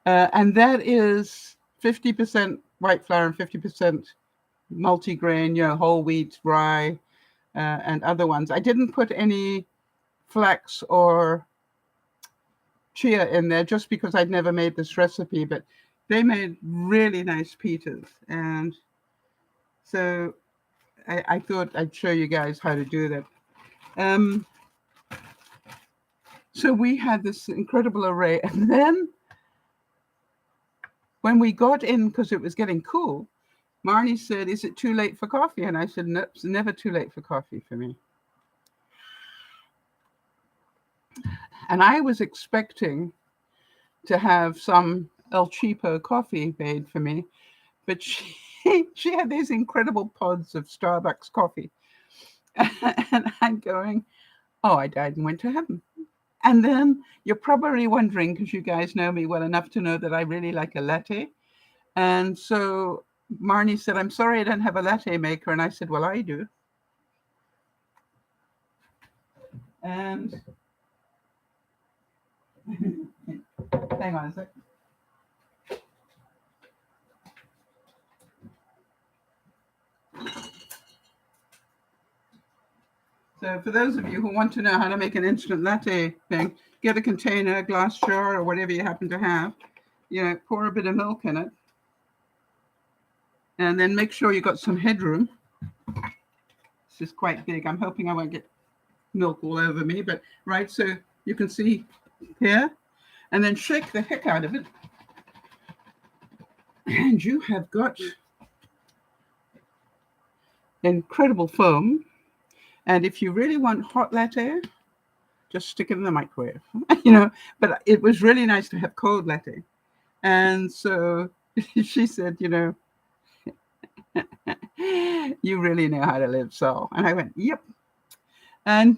And that is 50% white flour and 50% multigrain, whole wheat, rye, and other ones. I didn't put any flax or chia in there just because I'd never made this recipe, but they made really nice pitas. And so I thought I'd show you guys how to do that. So we had this incredible array. And then when we got in, because it was getting cool, Marnie said, is it too late for coffee? And I said, no, it's never too late for coffee for me. And I was expecting to have some El Cheapo coffee made for me, but she had these incredible pods of Starbucks coffee. And I'm going, oh, I died and went to heaven. And then you're probably wondering, because you guys know me well enough to know that I really like a latte. And so Marnie said, I'm sorry I don't have a latte maker. And I said, well, I do. And hang on a sec. So for those of you who want to know how to make an instant latte thing, get a container, a glass jar, or whatever you happen to have. Pour a bit of milk in it. And then make sure you got some headroom. This is quite big. I'm hoping I won't get milk all over me, but right, so you can see here. And then shake the heck out of it. And you have got incredible foam. And if you really want hot latte, just stick it in the microwave, But it was really nice to have cold latte. And so she said, you really know how to live, Sal. And I went, yep. And,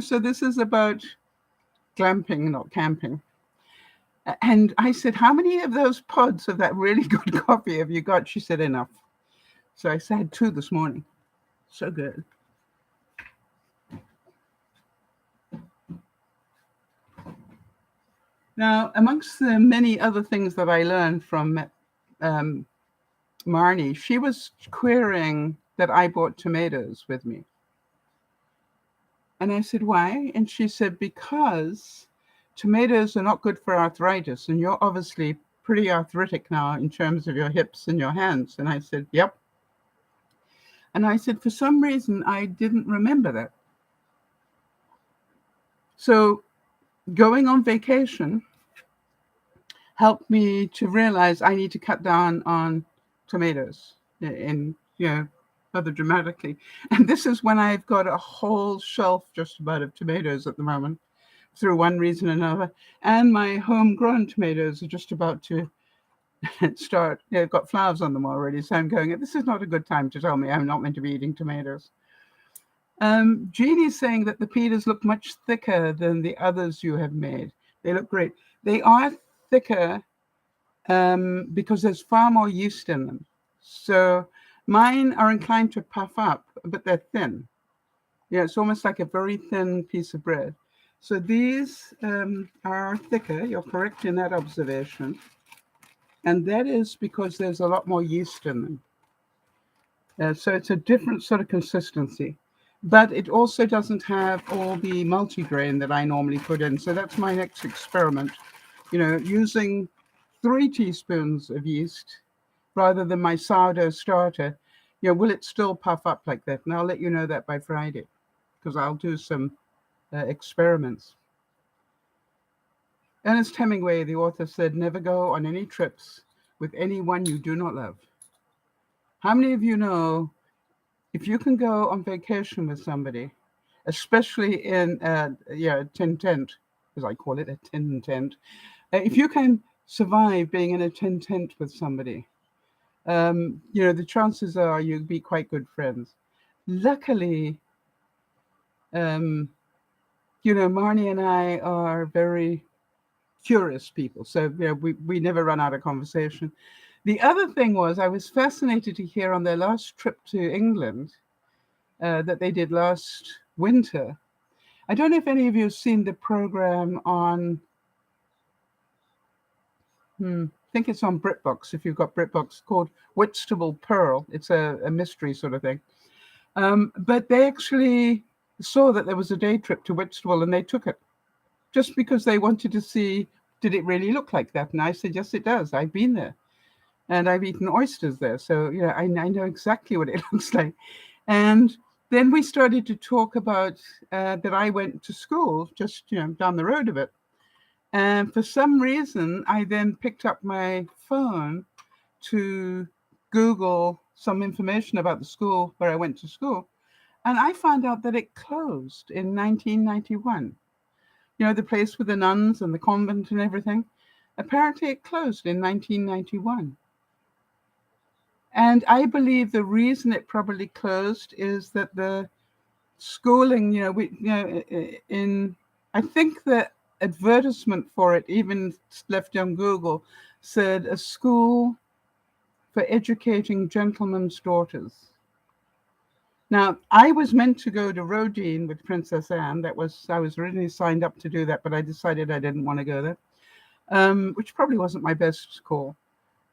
so this is about glamping, not camping. And I said, how many of those pods of that really good coffee have you got? She said, enough. So I had 2 this morning. So good. Now, amongst the many other things that I learned from Marnie, she was querying that I bought tomatoes with me. And I said, why? And she said, because tomatoes are not good for arthritis. And you're obviously pretty arthritic now in terms of your hips and your hands. And I said, yep. And I said, for some reason, I didn't remember that. So going on vacation helped me to realize I need to cut down on tomatoes rather dramatically. And this is when I've got a whole shelf just about of tomatoes at the moment, through one reason or another. And my homegrown tomatoes are just about to start. They've got flowers on them already. So I'm going, this is not a good time to tell me I'm not meant to be eating tomatoes. Jeannie's saying that the pitas look much thicker than the others you have made. They look great. They are thicker because there's far more yeast in them. So mine are inclined to puff up, but they're thin. It's almost like a very thin piece of bread. So these are thicker. You're correct in that observation. And that is because there's a lot more yeast in them. So it's a different sort of consistency. But it also doesn't have all the multigrain that I normally put in. So that's my next experiment, using 3 teaspoons of yeast rather than my sourdough starter. Will it still puff up like that? And I'll let you know that by Friday, because I'll do some experiments. Ernest Hemingway, the author, said, never go on any trips with anyone you do not love. How many of you know, if you can go on vacation with somebody, especially in a tin tent, as I call it, a tin tent, if you can survive being in a tin tent with somebody, The chances are you'll be quite good friends. Luckily, um, Marnie and I are very curious people, so we never run out of conversation. The other thing was I was fascinated to hear on their last trip to England that they did last winter. I don't know if any of you have seen the program on, I think it's on BritBox, if you've got BritBox, called Whitstable Pearl. It's a mystery sort of thing. But they actually saw that there was a day trip to Whitstable and they took it just because they wanted to see, did it really look like that? And I said, yes, it does. I've been there and I've eaten oysters there. So, I know exactly what it looks like. And then we started to talk about that I went to school just, down the road a bit. And for some reason, I then picked up my phone to Google some information about the school where I went to school. And I found out that it closed in 1991. The place with the nuns and the convent and everything. Apparently it closed in 1991. And I believe the reason it probably closed is that the schooling, I think the advertisement for it, even left on Google, said a school for educating gentlemen's daughters. Now, I was meant to go to Rodin with Princess Anne. I was originally signed up to do that, but I decided I didn't want to go there, which probably wasn't my best call.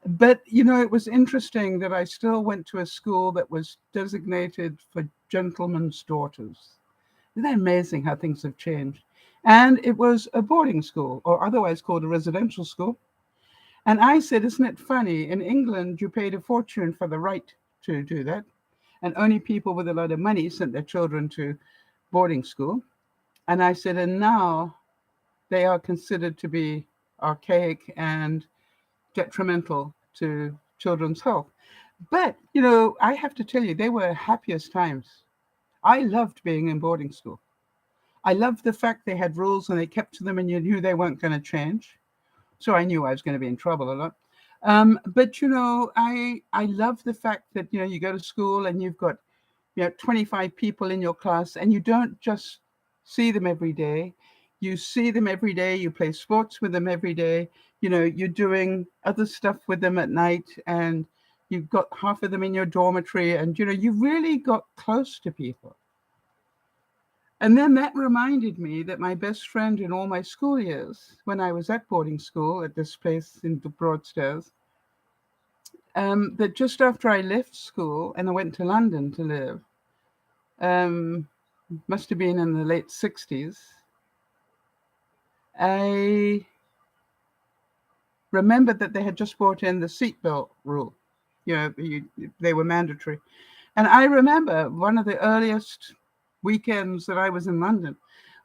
But, it was interesting that I still went to a school that was designated for gentlemen's daughters. Isn't that amazing how things have changed? And it was a boarding school, or otherwise called a residential school. And I said, isn't it funny? In England, you paid a fortune for the right to do that. And only people with a lot of money sent their children to boarding school. And I said, and now they are considered to be archaic and detrimental to children's health. But, I have to tell you, they were happiest times. I loved being in boarding school. I loved the fact they had rules and they kept to them and you knew they weren't going to change. So I knew I was going to be in trouble a lot. But, I love the fact that, you go to school and you've got, 25 people in your class and you don't just see them every day. You see them every day. You play sports with them every day. You're doing other stuff with them at night and you've got half of them in your dormitory and, you really got close to people. And then that reminded me that my best friend in all my school years, when I was at boarding school at this place in the Broadstairs, that just after I left school and I went to London to live, must have been in the late 60s, I remembered that they had just brought in the seatbelt rule. They were mandatory. And I remember one of the earliest weekends that I was in London,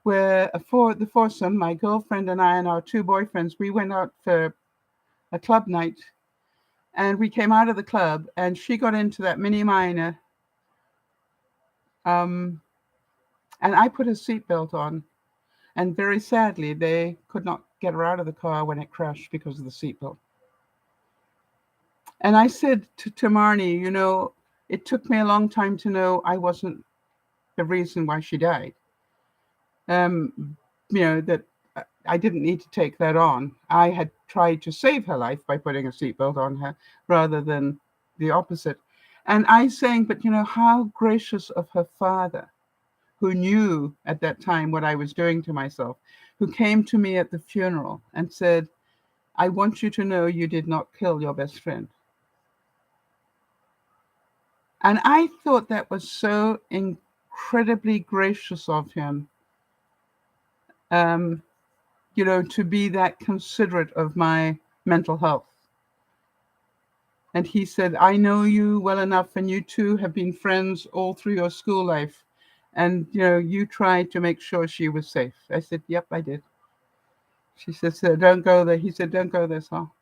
where for the foursome, my girlfriend and I and our two boyfriends, we went out for a club night. And we came out of the club and she got into that Mini Minor. And I put a seatbelt on. And very sadly, they could not get her out of the car when it crashed because of the seatbelt. And I said to Marnie, it took me a long time to know I wasn't the reason why she died. That I didn't need to take that on. I had tried to save her life by putting a seatbelt on her rather than the opposite. And I saying, but how gracious of her father, who knew at that time what I was doing to myself, who came to me at the funeral and said, I want you to know you did not kill your best friend. And I thought that was so incredibly gracious of him, to be that considerate of my mental health. And he said, I know you well enough, and you two have been friends all through your school life. And, you tried to make sure she was safe. I said, yep, I did. She said, so don't go there. He said, don't go there, Sal.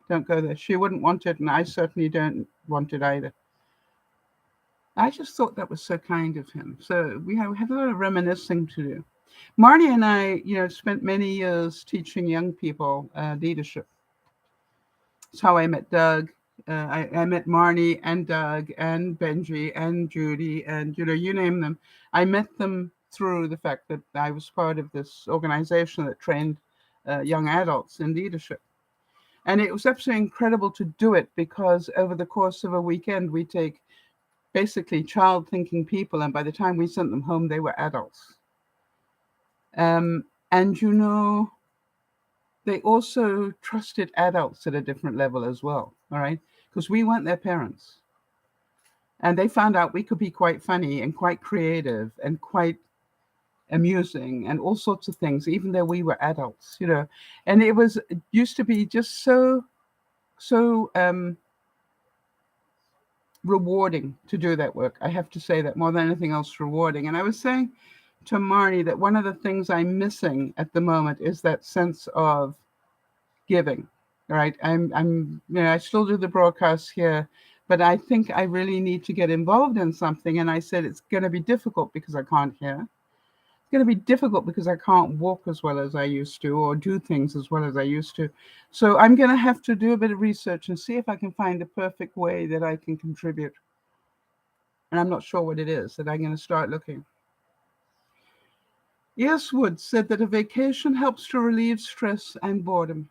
Don't go there. She wouldn't want it, and I certainly don't want it either. I just thought that was so kind of him. So we had a lot of reminiscing to do. Marnie and I, spent many years teaching young people leadership. It's how I met Doug. I met Marnie and Doug and Benji and Judy and, you name them. I met them through the fact that I was part of this organization that trained young adults in leadership. And it was absolutely incredible to do it because over the course of a weekend, we take basically child thinking people, and by the time we sent them home, they were adults. And they also trusted adults at a different level as well, all right? Because we weren't their parents. And they found out we could be quite funny and quite creative and quite amusing and all sorts of things, even though we were adults, And it used to be just so rewarding to do that work. I have to say that more than anything else, rewarding. And I was saying to Marnie that one of the things I'm missing at the moment is that sense of giving. Right? I still do the broadcasts here, but I think I really need to get involved in something. And I said it's going to be difficult because I can't hear. It's going to be difficult because I can't walk as well as I used to or do things as well as I used to. So I'm going to have to do a bit of research and see if I can find the perfect way that I can contribute. And I'm not sure what it is that I'm going to start looking. Eastwood said that a vacation helps to relieve stress and boredom.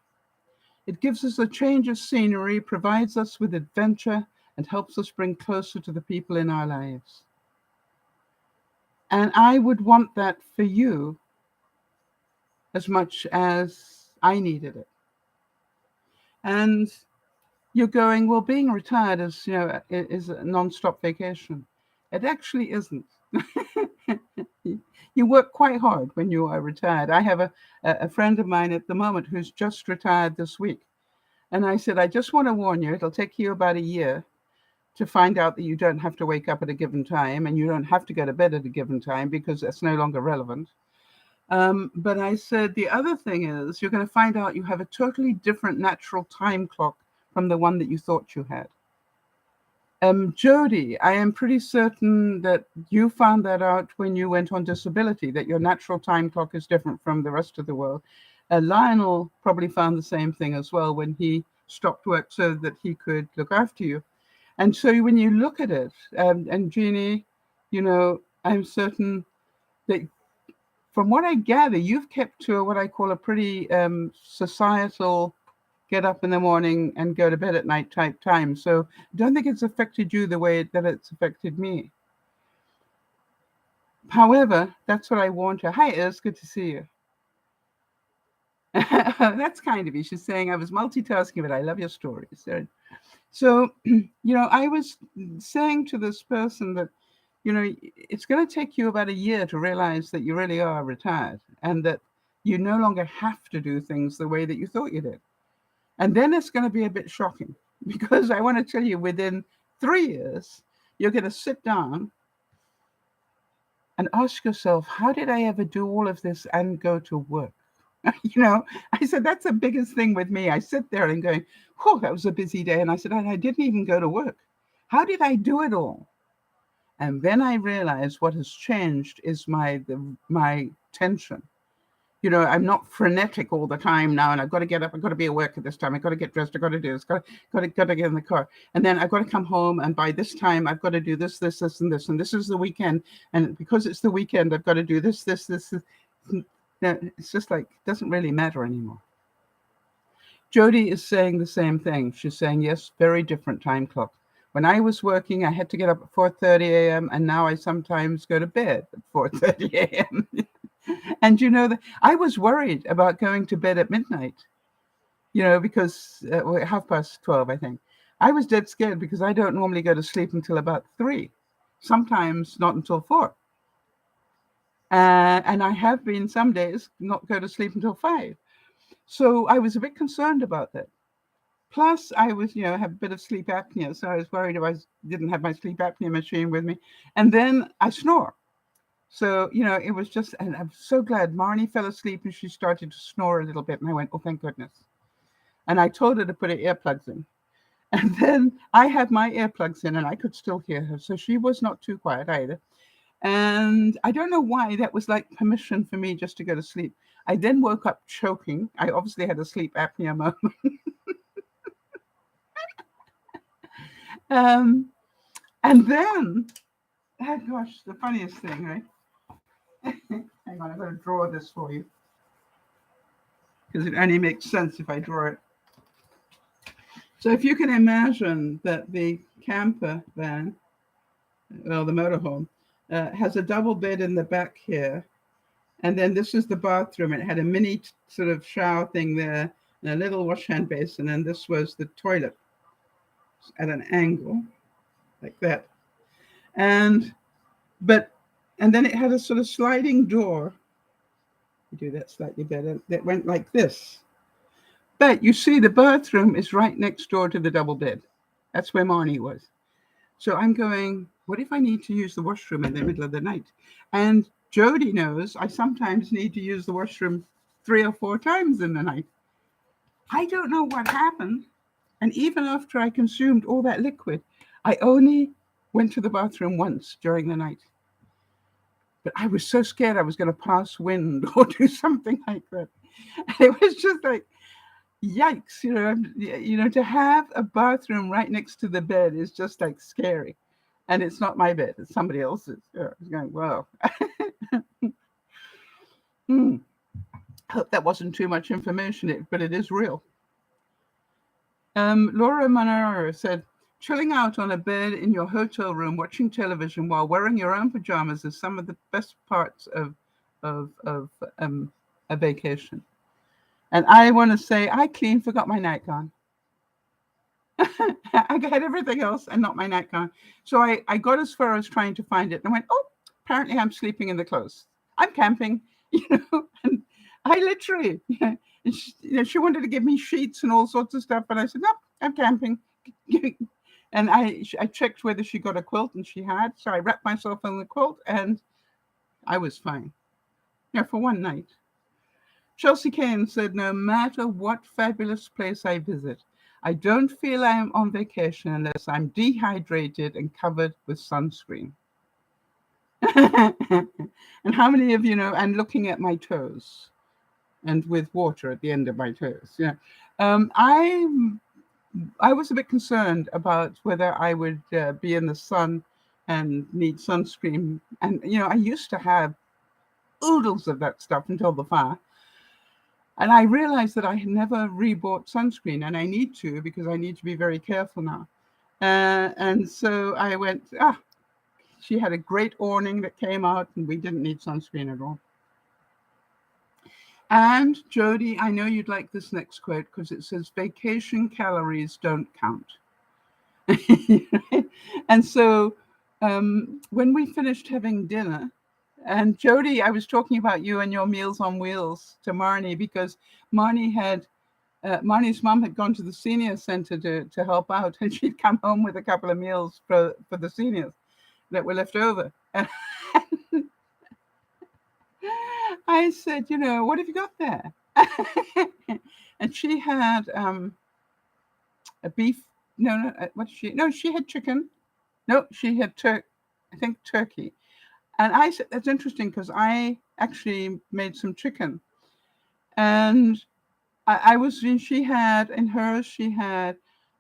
It gives us a change of scenery, provides us with adventure, and helps us bring closer to the people in our lives. And I would want that for you as much as I needed it. And you're going, well, being retired is a non-stop vacation. It actually isn't. You work quite hard when you are retired. I have a friend of mine at the moment who's just retired this week. And I said, I just want to warn you, it'll take you about a year to find out that you don't have to wake up at a given time and you don't have to go to bed at a given time because that's no longer relevant. But I said, the other thing is you're going to find out you have a totally different natural time clock from the one that you thought you had. Jody, I am pretty certain that you found that out when you went on disability, that your natural time clock is different from the rest of the world. Lionel probably found the same thing as well when he stopped work so that he could look after you. And so when you look at it, and Jeannie, I'm certain that from what I gather, you've kept to what I call a pretty societal get up in the morning and go to bed at night type time. So I don't think it's affected you the way that it's affected me. However, that's what I warned her. Hi, Iz, good to see you. That's kind of you. She's saying I was multitasking, but I love your stories. So, I was saying to this person that, it's going to take you about a year to realize that you really are retired and that you no longer have to do things the way that you thought you did. And then it's going to be a bit shocking because I want to tell you within 3 years, you're going to sit down and ask yourself, how did I ever do all of this and go to work? I said, that's the biggest thing with me. I sit there and going, oh, that was a busy day. And I said, I didn't even go to work. How did I do it all? And then I realized what has changed is my tension. I'm not frenetic all the time now, and I've got to get up, I've got to be at work at this time, I've got to get dressed, I've got to do this, got to get in the car. And then I've got to come home, and by this time, I've got to do this, and this, and this is the weekend. And because it's the weekend, I've got to do this. It's just like, it doesn't really matter anymore. Jody is saying the same thing. She's saying, yes, very different time clock. When I was working, I had to get up at 4:30 a.m., and now I sometimes go to bed at 4:30 a.m. And that I was worried about going to bed at midnight, because 12:30, I think. I was dead scared because I don't normally go to sleep until about 3, sometimes not until 4. And I have been some days not go to sleep until 5. So I was a bit concerned about that. Plus, I was, have a bit of sleep apnea. So I was worried if I didn't have my sleep apnea machine with me. And then I snore. So, it was just, and I'm so glad Marnie fell asleep and she started to snore a little bit. And I went, oh, thank goodness. And I told her to put her earplugs in. And then I had my earplugs in and I could still hear her. So she was not too quiet either. And I don't know why that was like permission for me just to go to sleep. I then woke up choking. I obviously had a sleep apnea moment. Um, and then, oh gosh, the funniest thing, right? Hang on, I'm going to draw this for you because it only makes sense if I draw it. So if you can imagine that the camper van, well, the motorhome, has a double bed in the back here, and then this is the bathroom. It had a mini sort of shower thing there, and a little wash hand basin, and this was the toilet at an angle like that. And then it had a sort of sliding door. You do that slightly better. That went like this. But you see, the bathroom is right next door to the double bed. That's where Marnie was. So I'm going, what if I need to use the washroom in the middle of the night? And Jody knows I sometimes need to use the washroom 3 or 4 times in the night. I don't know what happened. And even after I consumed all that liquid, I only went to the bathroom once during the night. But I was so scared I was going to pass wind or do something like that. And it was just like, yikes, to have a bathroom right next to the bed is just like scary. And it's not my bed, it's somebody else's. I was going, wow. Hope that wasn't too much information, but it is real. Laura Monaro said, chilling out on a bed in your hotel room, watching television while wearing your own pajamas is some of the best parts of a vacation. And I want to say, I clean forgot my nightgown. I had everything else and not my nightgown. So I got as far as trying to find it and went, oh, apparently I'm sleeping in the clothes. I'm camping, and I literally, she wanted to give me sheets and all sorts of stuff, but I said, no, I'm camping. And I checked whether she got a quilt, and she had. So I wrapped myself in the quilt, and I was fine. For one night. Chelsea Kane said, no matter what fabulous place I visit, I don't feel I'm on vacation unless I'm dehydrated and covered with sunscreen. And how many of you know, and looking at my toes and with water at the end of my toes. I was a bit concerned about whether I would be in the sun and need sunscreen. And, I used to have oodles of that stuff until the fire. And I realized that I had never rebought sunscreen, and I need to because I need to be very careful now. And so I went, she had a great awning that came out, and we didn't need sunscreen at all. And Jody, I know you'd like this next quote because it says, vacation calories don't count. And so when we finished having dinner, and Jody, I was talking about you and your Meals on Wheels to Marnie because Marnie's mom had gone to the senior center to help out, and she'd come home with a couple of meals for the seniors that were left over. And I said, what have you got there? And she had a beef. No, what did she? No, she had chicken. No, she had turkey. And I said, that's interesting because I actually made some chicken. And she had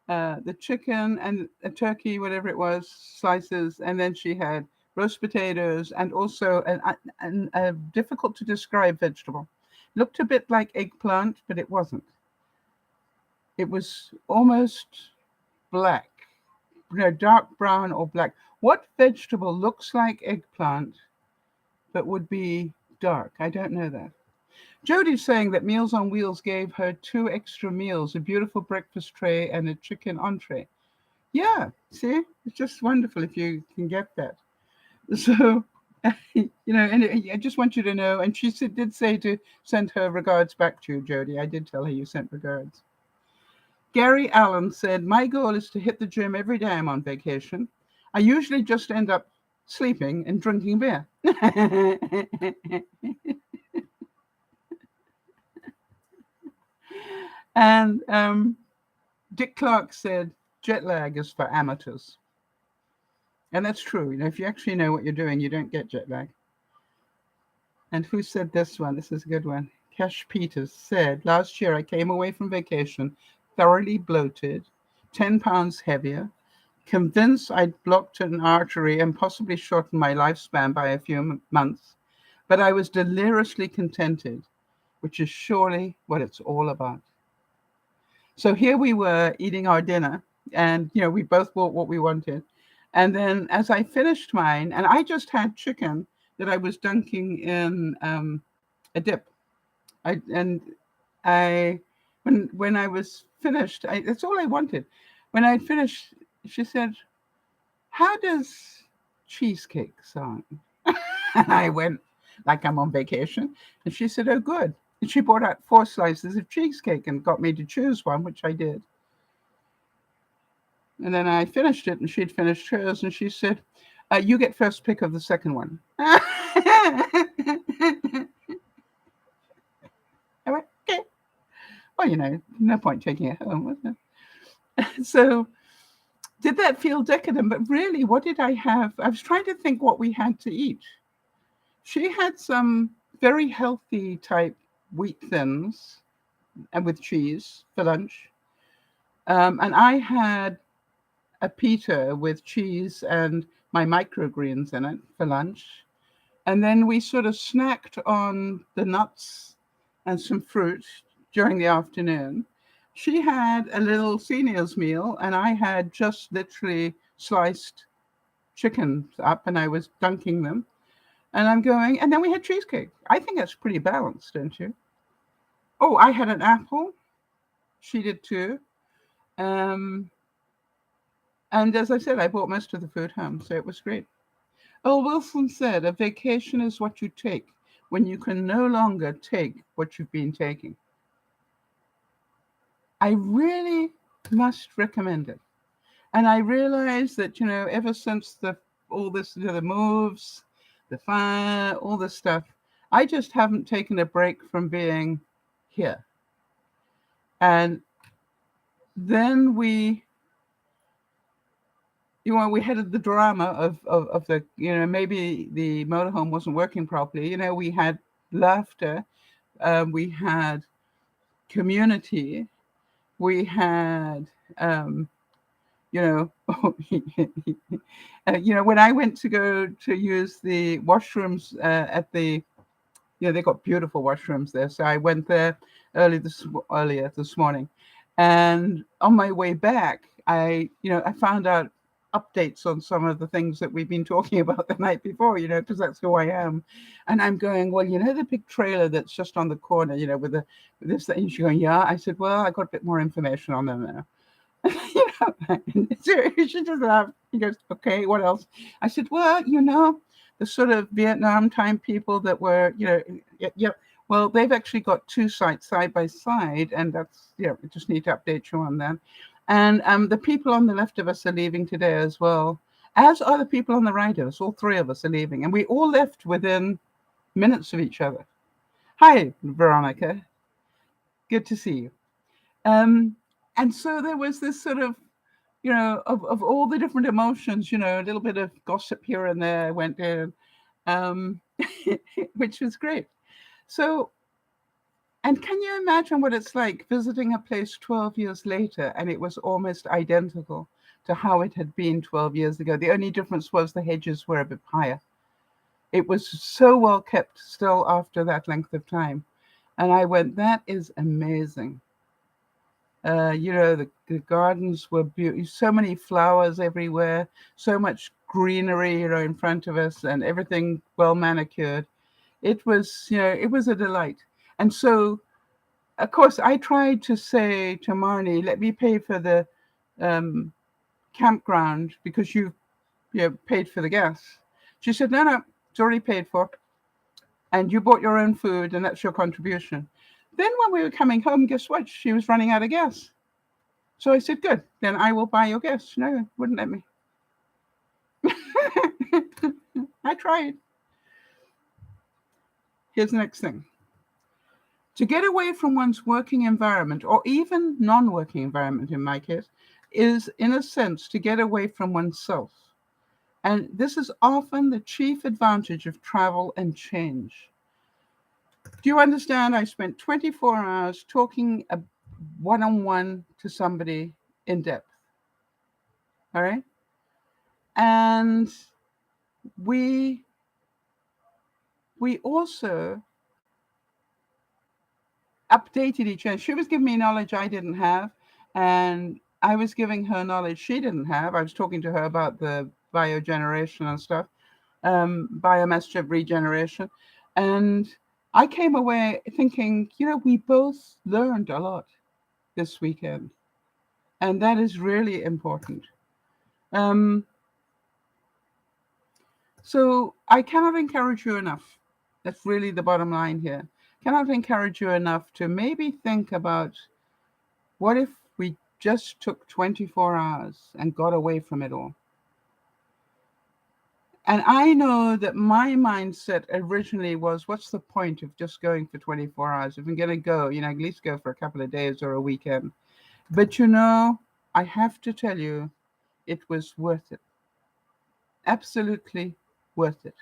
the chicken and a turkey, whatever it was, slices. And then she had roast potatoes and also a difficult to describe vegetable. Looked a bit like eggplant, but it wasn't. It was almost black, dark brown or black. What vegetable looks like eggplant, but would be dark? I don't know that. Jody's saying that Meals on Wheels gave her 2 extra meals, a beautiful breakfast tray and a chicken entree. Yeah, see, it's just wonderful if you can get that. So, and I just want you to know, and she did say to send her regards back to you, Jody. I did tell her you sent regards. Gary Allen said, my goal is to hit the gym every day I'm on vacation. I usually just end up sleeping and drinking beer. And Dick Clark said, jet lag is for amateurs. And that's true. If you actually know what you're doing, you don't get jet lag. And who said this one? This is a good one. Cash Peters said, last year I came away from vacation thoroughly bloated, 10 pounds heavier, convinced I'd blocked an artery and possibly shortened my lifespan by a few months, but I was deliriously contented, which is surely what it's all about. So here we were eating our dinner, and we both bought what we wanted. And then as I finished mine, and I just had chicken that I was dunking in a dip. I and I when I was finished, that's all I wanted. When I finished, she said, "How does cheesecake sound?" And I went like I'm on vacation. And she said, "Oh, good." And she brought out 4 slices of cheesecake and got me to choose one, which I did. And then I finished it, and she'd finished hers, and she said, "You get first pick of the second one." I went, "Okay." Well, no point taking it home, was there? So did that feel decadent? But really, what did I have? I was trying to think what we had to eat. She had some very healthy type wheat thins and with cheese for lunch. And I had a pita with cheese and my microgreens in it for lunch. And then we sort of snacked on the nuts and some fruit during the afternoon. She had a little senior's meal, and I had just literally sliced chickens up, and I was dunking them. And I'm going, and then we had cheesecake. I think that's pretty balanced, don't you? Oh, I had an apple. She did too. Um, and as I said, I brought most of the food home, so it was great. Oh, Wilson said, a vacation is what you take when you can no longer take what you've been taking. I really must recommend it. And I realized that, ever since all this, the moves, the fire, all this stuff, I just haven't taken a break from being here. And then we had the drama of the, maybe the motorhome wasn't working properly. We had laughter, we had community, we had, you know, when I went to go to use the washrooms at the, they got beautiful washrooms there. So I went there earlier this morning, and on my way back, I found out updates on some of the things that we've been talking about the night before, because that's who I am. And I'm going, well, the big trailer that's just on the corner, with this thing. She's going, yeah. I said, well, I got a bit more information on them now. So she just laughed. He goes, okay, what else? I said, well, the sort of Vietnam time people that were, yeah. Well, they've actually got 2 sites side by side, and that's, we just need to update you on that. And the people on the left of us are leaving today as well, as are the people on the right of us. All 3 of us are leaving, and we all left within minutes of each other. Hi, Veronica. Good to see you. And so there was this sort of, of all the different emotions, a little bit of gossip here and there went in, which was great. So, and can you imagine what it's like visiting a place 12 years later, and it was almost identical to how it had been 12 years ago? The only difference was the hedges were a bit higher. It was so well kept still after that length of time. And I went, that is amazing. The gardens were beautiful, so many flowers everywhere, so much greenery, in front of us, and everything well manicured. It was, it was a delight. And so, of course, I tried to say to Marnie, let me pay for the campground because you paid for the gas. She said, no, it's already paid for. And you bought your own food, and that's your contribution. Then when we were coming home, guess what? She was running out of gas. So I said, good, then I will buy your gas. No, wouldn't let me. I tried. Here's the next thing. To get away from one's working environment, or even non-working environment in my case, is in a sense to get away from oneself. And this is often the chief advantage of travel and change. Do you understand? I spent 24 hours talking one-on-one to somebody in depth. All right? And we also updated each other. She was giving me knowledge I didn't have, and I was giving her knowledge she didn't have. I was talking to her about the biogeneration and stuff, biomass regeneration. And I came away thinking, we both learned a lot this weekend. And that is really important. Um, so I cannot encourage you enough. That's really the bottom line here. Cannot encourage you enough to maybe think about, what if we just took 24 hours and got away from it all? And I know that my mindset originally was, what's the point of just going for 24 hours? If I'm going to go, at least go for a couple of days or a weekend. But I have to tell you, it was worth it. Absolutely worth it.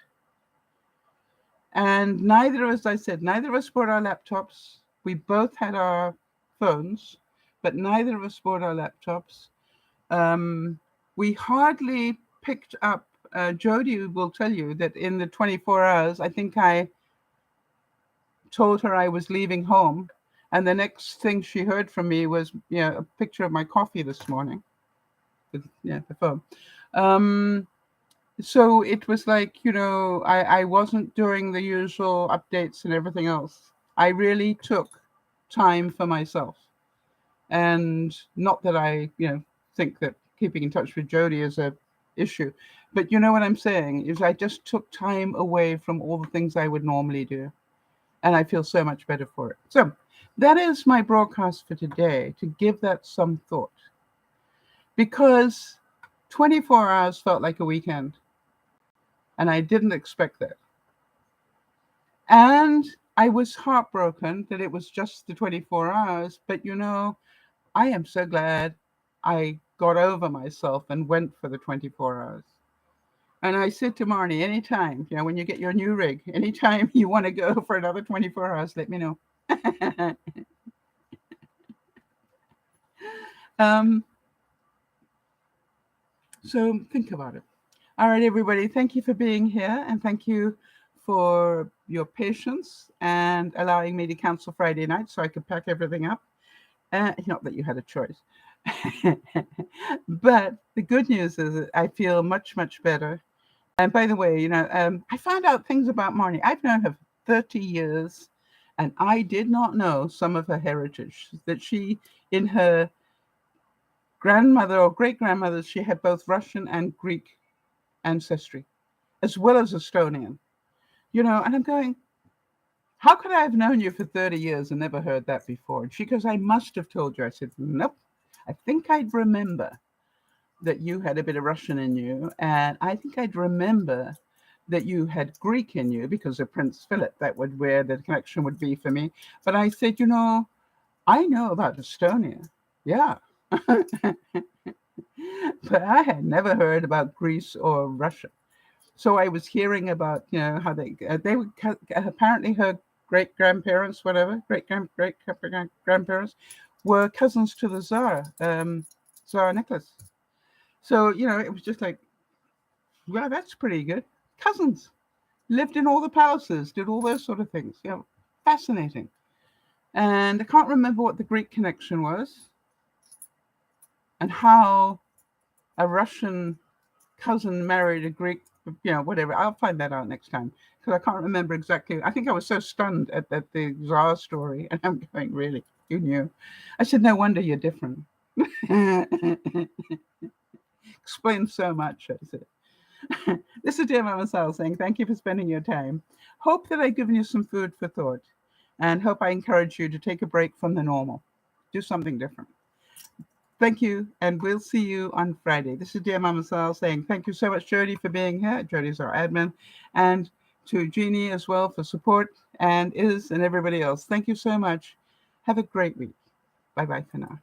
And neither of us, I said, neither of us brought our laptops. We both had our phones, but neither of us brought our laptops. We hardly picked up. Jody will tell you that in the 24 hours, I think I told her I was leaving home, and the next thing she heard from me was, a picture of my coffee this morning. With, the phone. So it was like, I wasn't doing the usual updates and everything else. I really took time for myself. And not that I, think that keeping in touch with Jody is a issue, but you know what I'm saying is I just took time away from all the things I would normally do. And I feel so much better for it. So that is my broadcast for today, to give that some thought. Because 24 hours felt like a weekend. And I didn't expect that. And I was heartbroken that it was just the 24 hours. But I am so glad I got over myself and went for the 24 hours. And I said to Marnie, anytime, when you get your new rig, anytime you want to go for another 24 hours, let me know. So think about it. All right, everybody, thank you for being here, and thank you for your patience and allowing me to cancel Friday night so I could pack everything up. Not that you had a choice. But the good news is that I feel much, much better. And by the way, I found out things about Marnie. I've known her for 30 years, and I did not know some of her heritage, that she, in her grandmother or great-grandmother, she had both Russian and Greek ancestry, as well as Estonian. And I'm going, how could I have known you for 30 years and never heard that before? And she goes, I must have told you. I said, nope. I think I'd remember that you had a bit of Russian in you. And I think I'd remember that you had Greek in you because of Prince Philip. That would where the connection would be for me. But I said, I know about Estonia. Yeah. But I had never heard about Greece or Russia. So I was hearing about, how they were apparently her great grandparents, whatever, great grandparents were cousins to the Tsar, Tsar Nicholas. So, it was just like, well, that's pretty good. Cousins lived in all the palaces, did all those sort of things. Fascinating. And I can't remember what the Greek connection was and how a Russian cousin married a Greek, whatever. I'll find that out next time because I can't remember exactly. I think I was so stunned at the Tsar story, and I'm going, really? You knew? I said, no wonder you're different. Explains so much, I said. This is DearMamaSal saying thank you for spending your time. Hope that I've given you some food for thought, and hope I encourage you to take a break from the normal. Do something different. Thank you, and we'll see you on Friday. This is DearMamaSal saying thank you so much, Jody, for being here. Jody's our admin. And to Jeannie as well for support, and Iz and everybody else. Thank you so much. Have a great week. Bye-bye for now.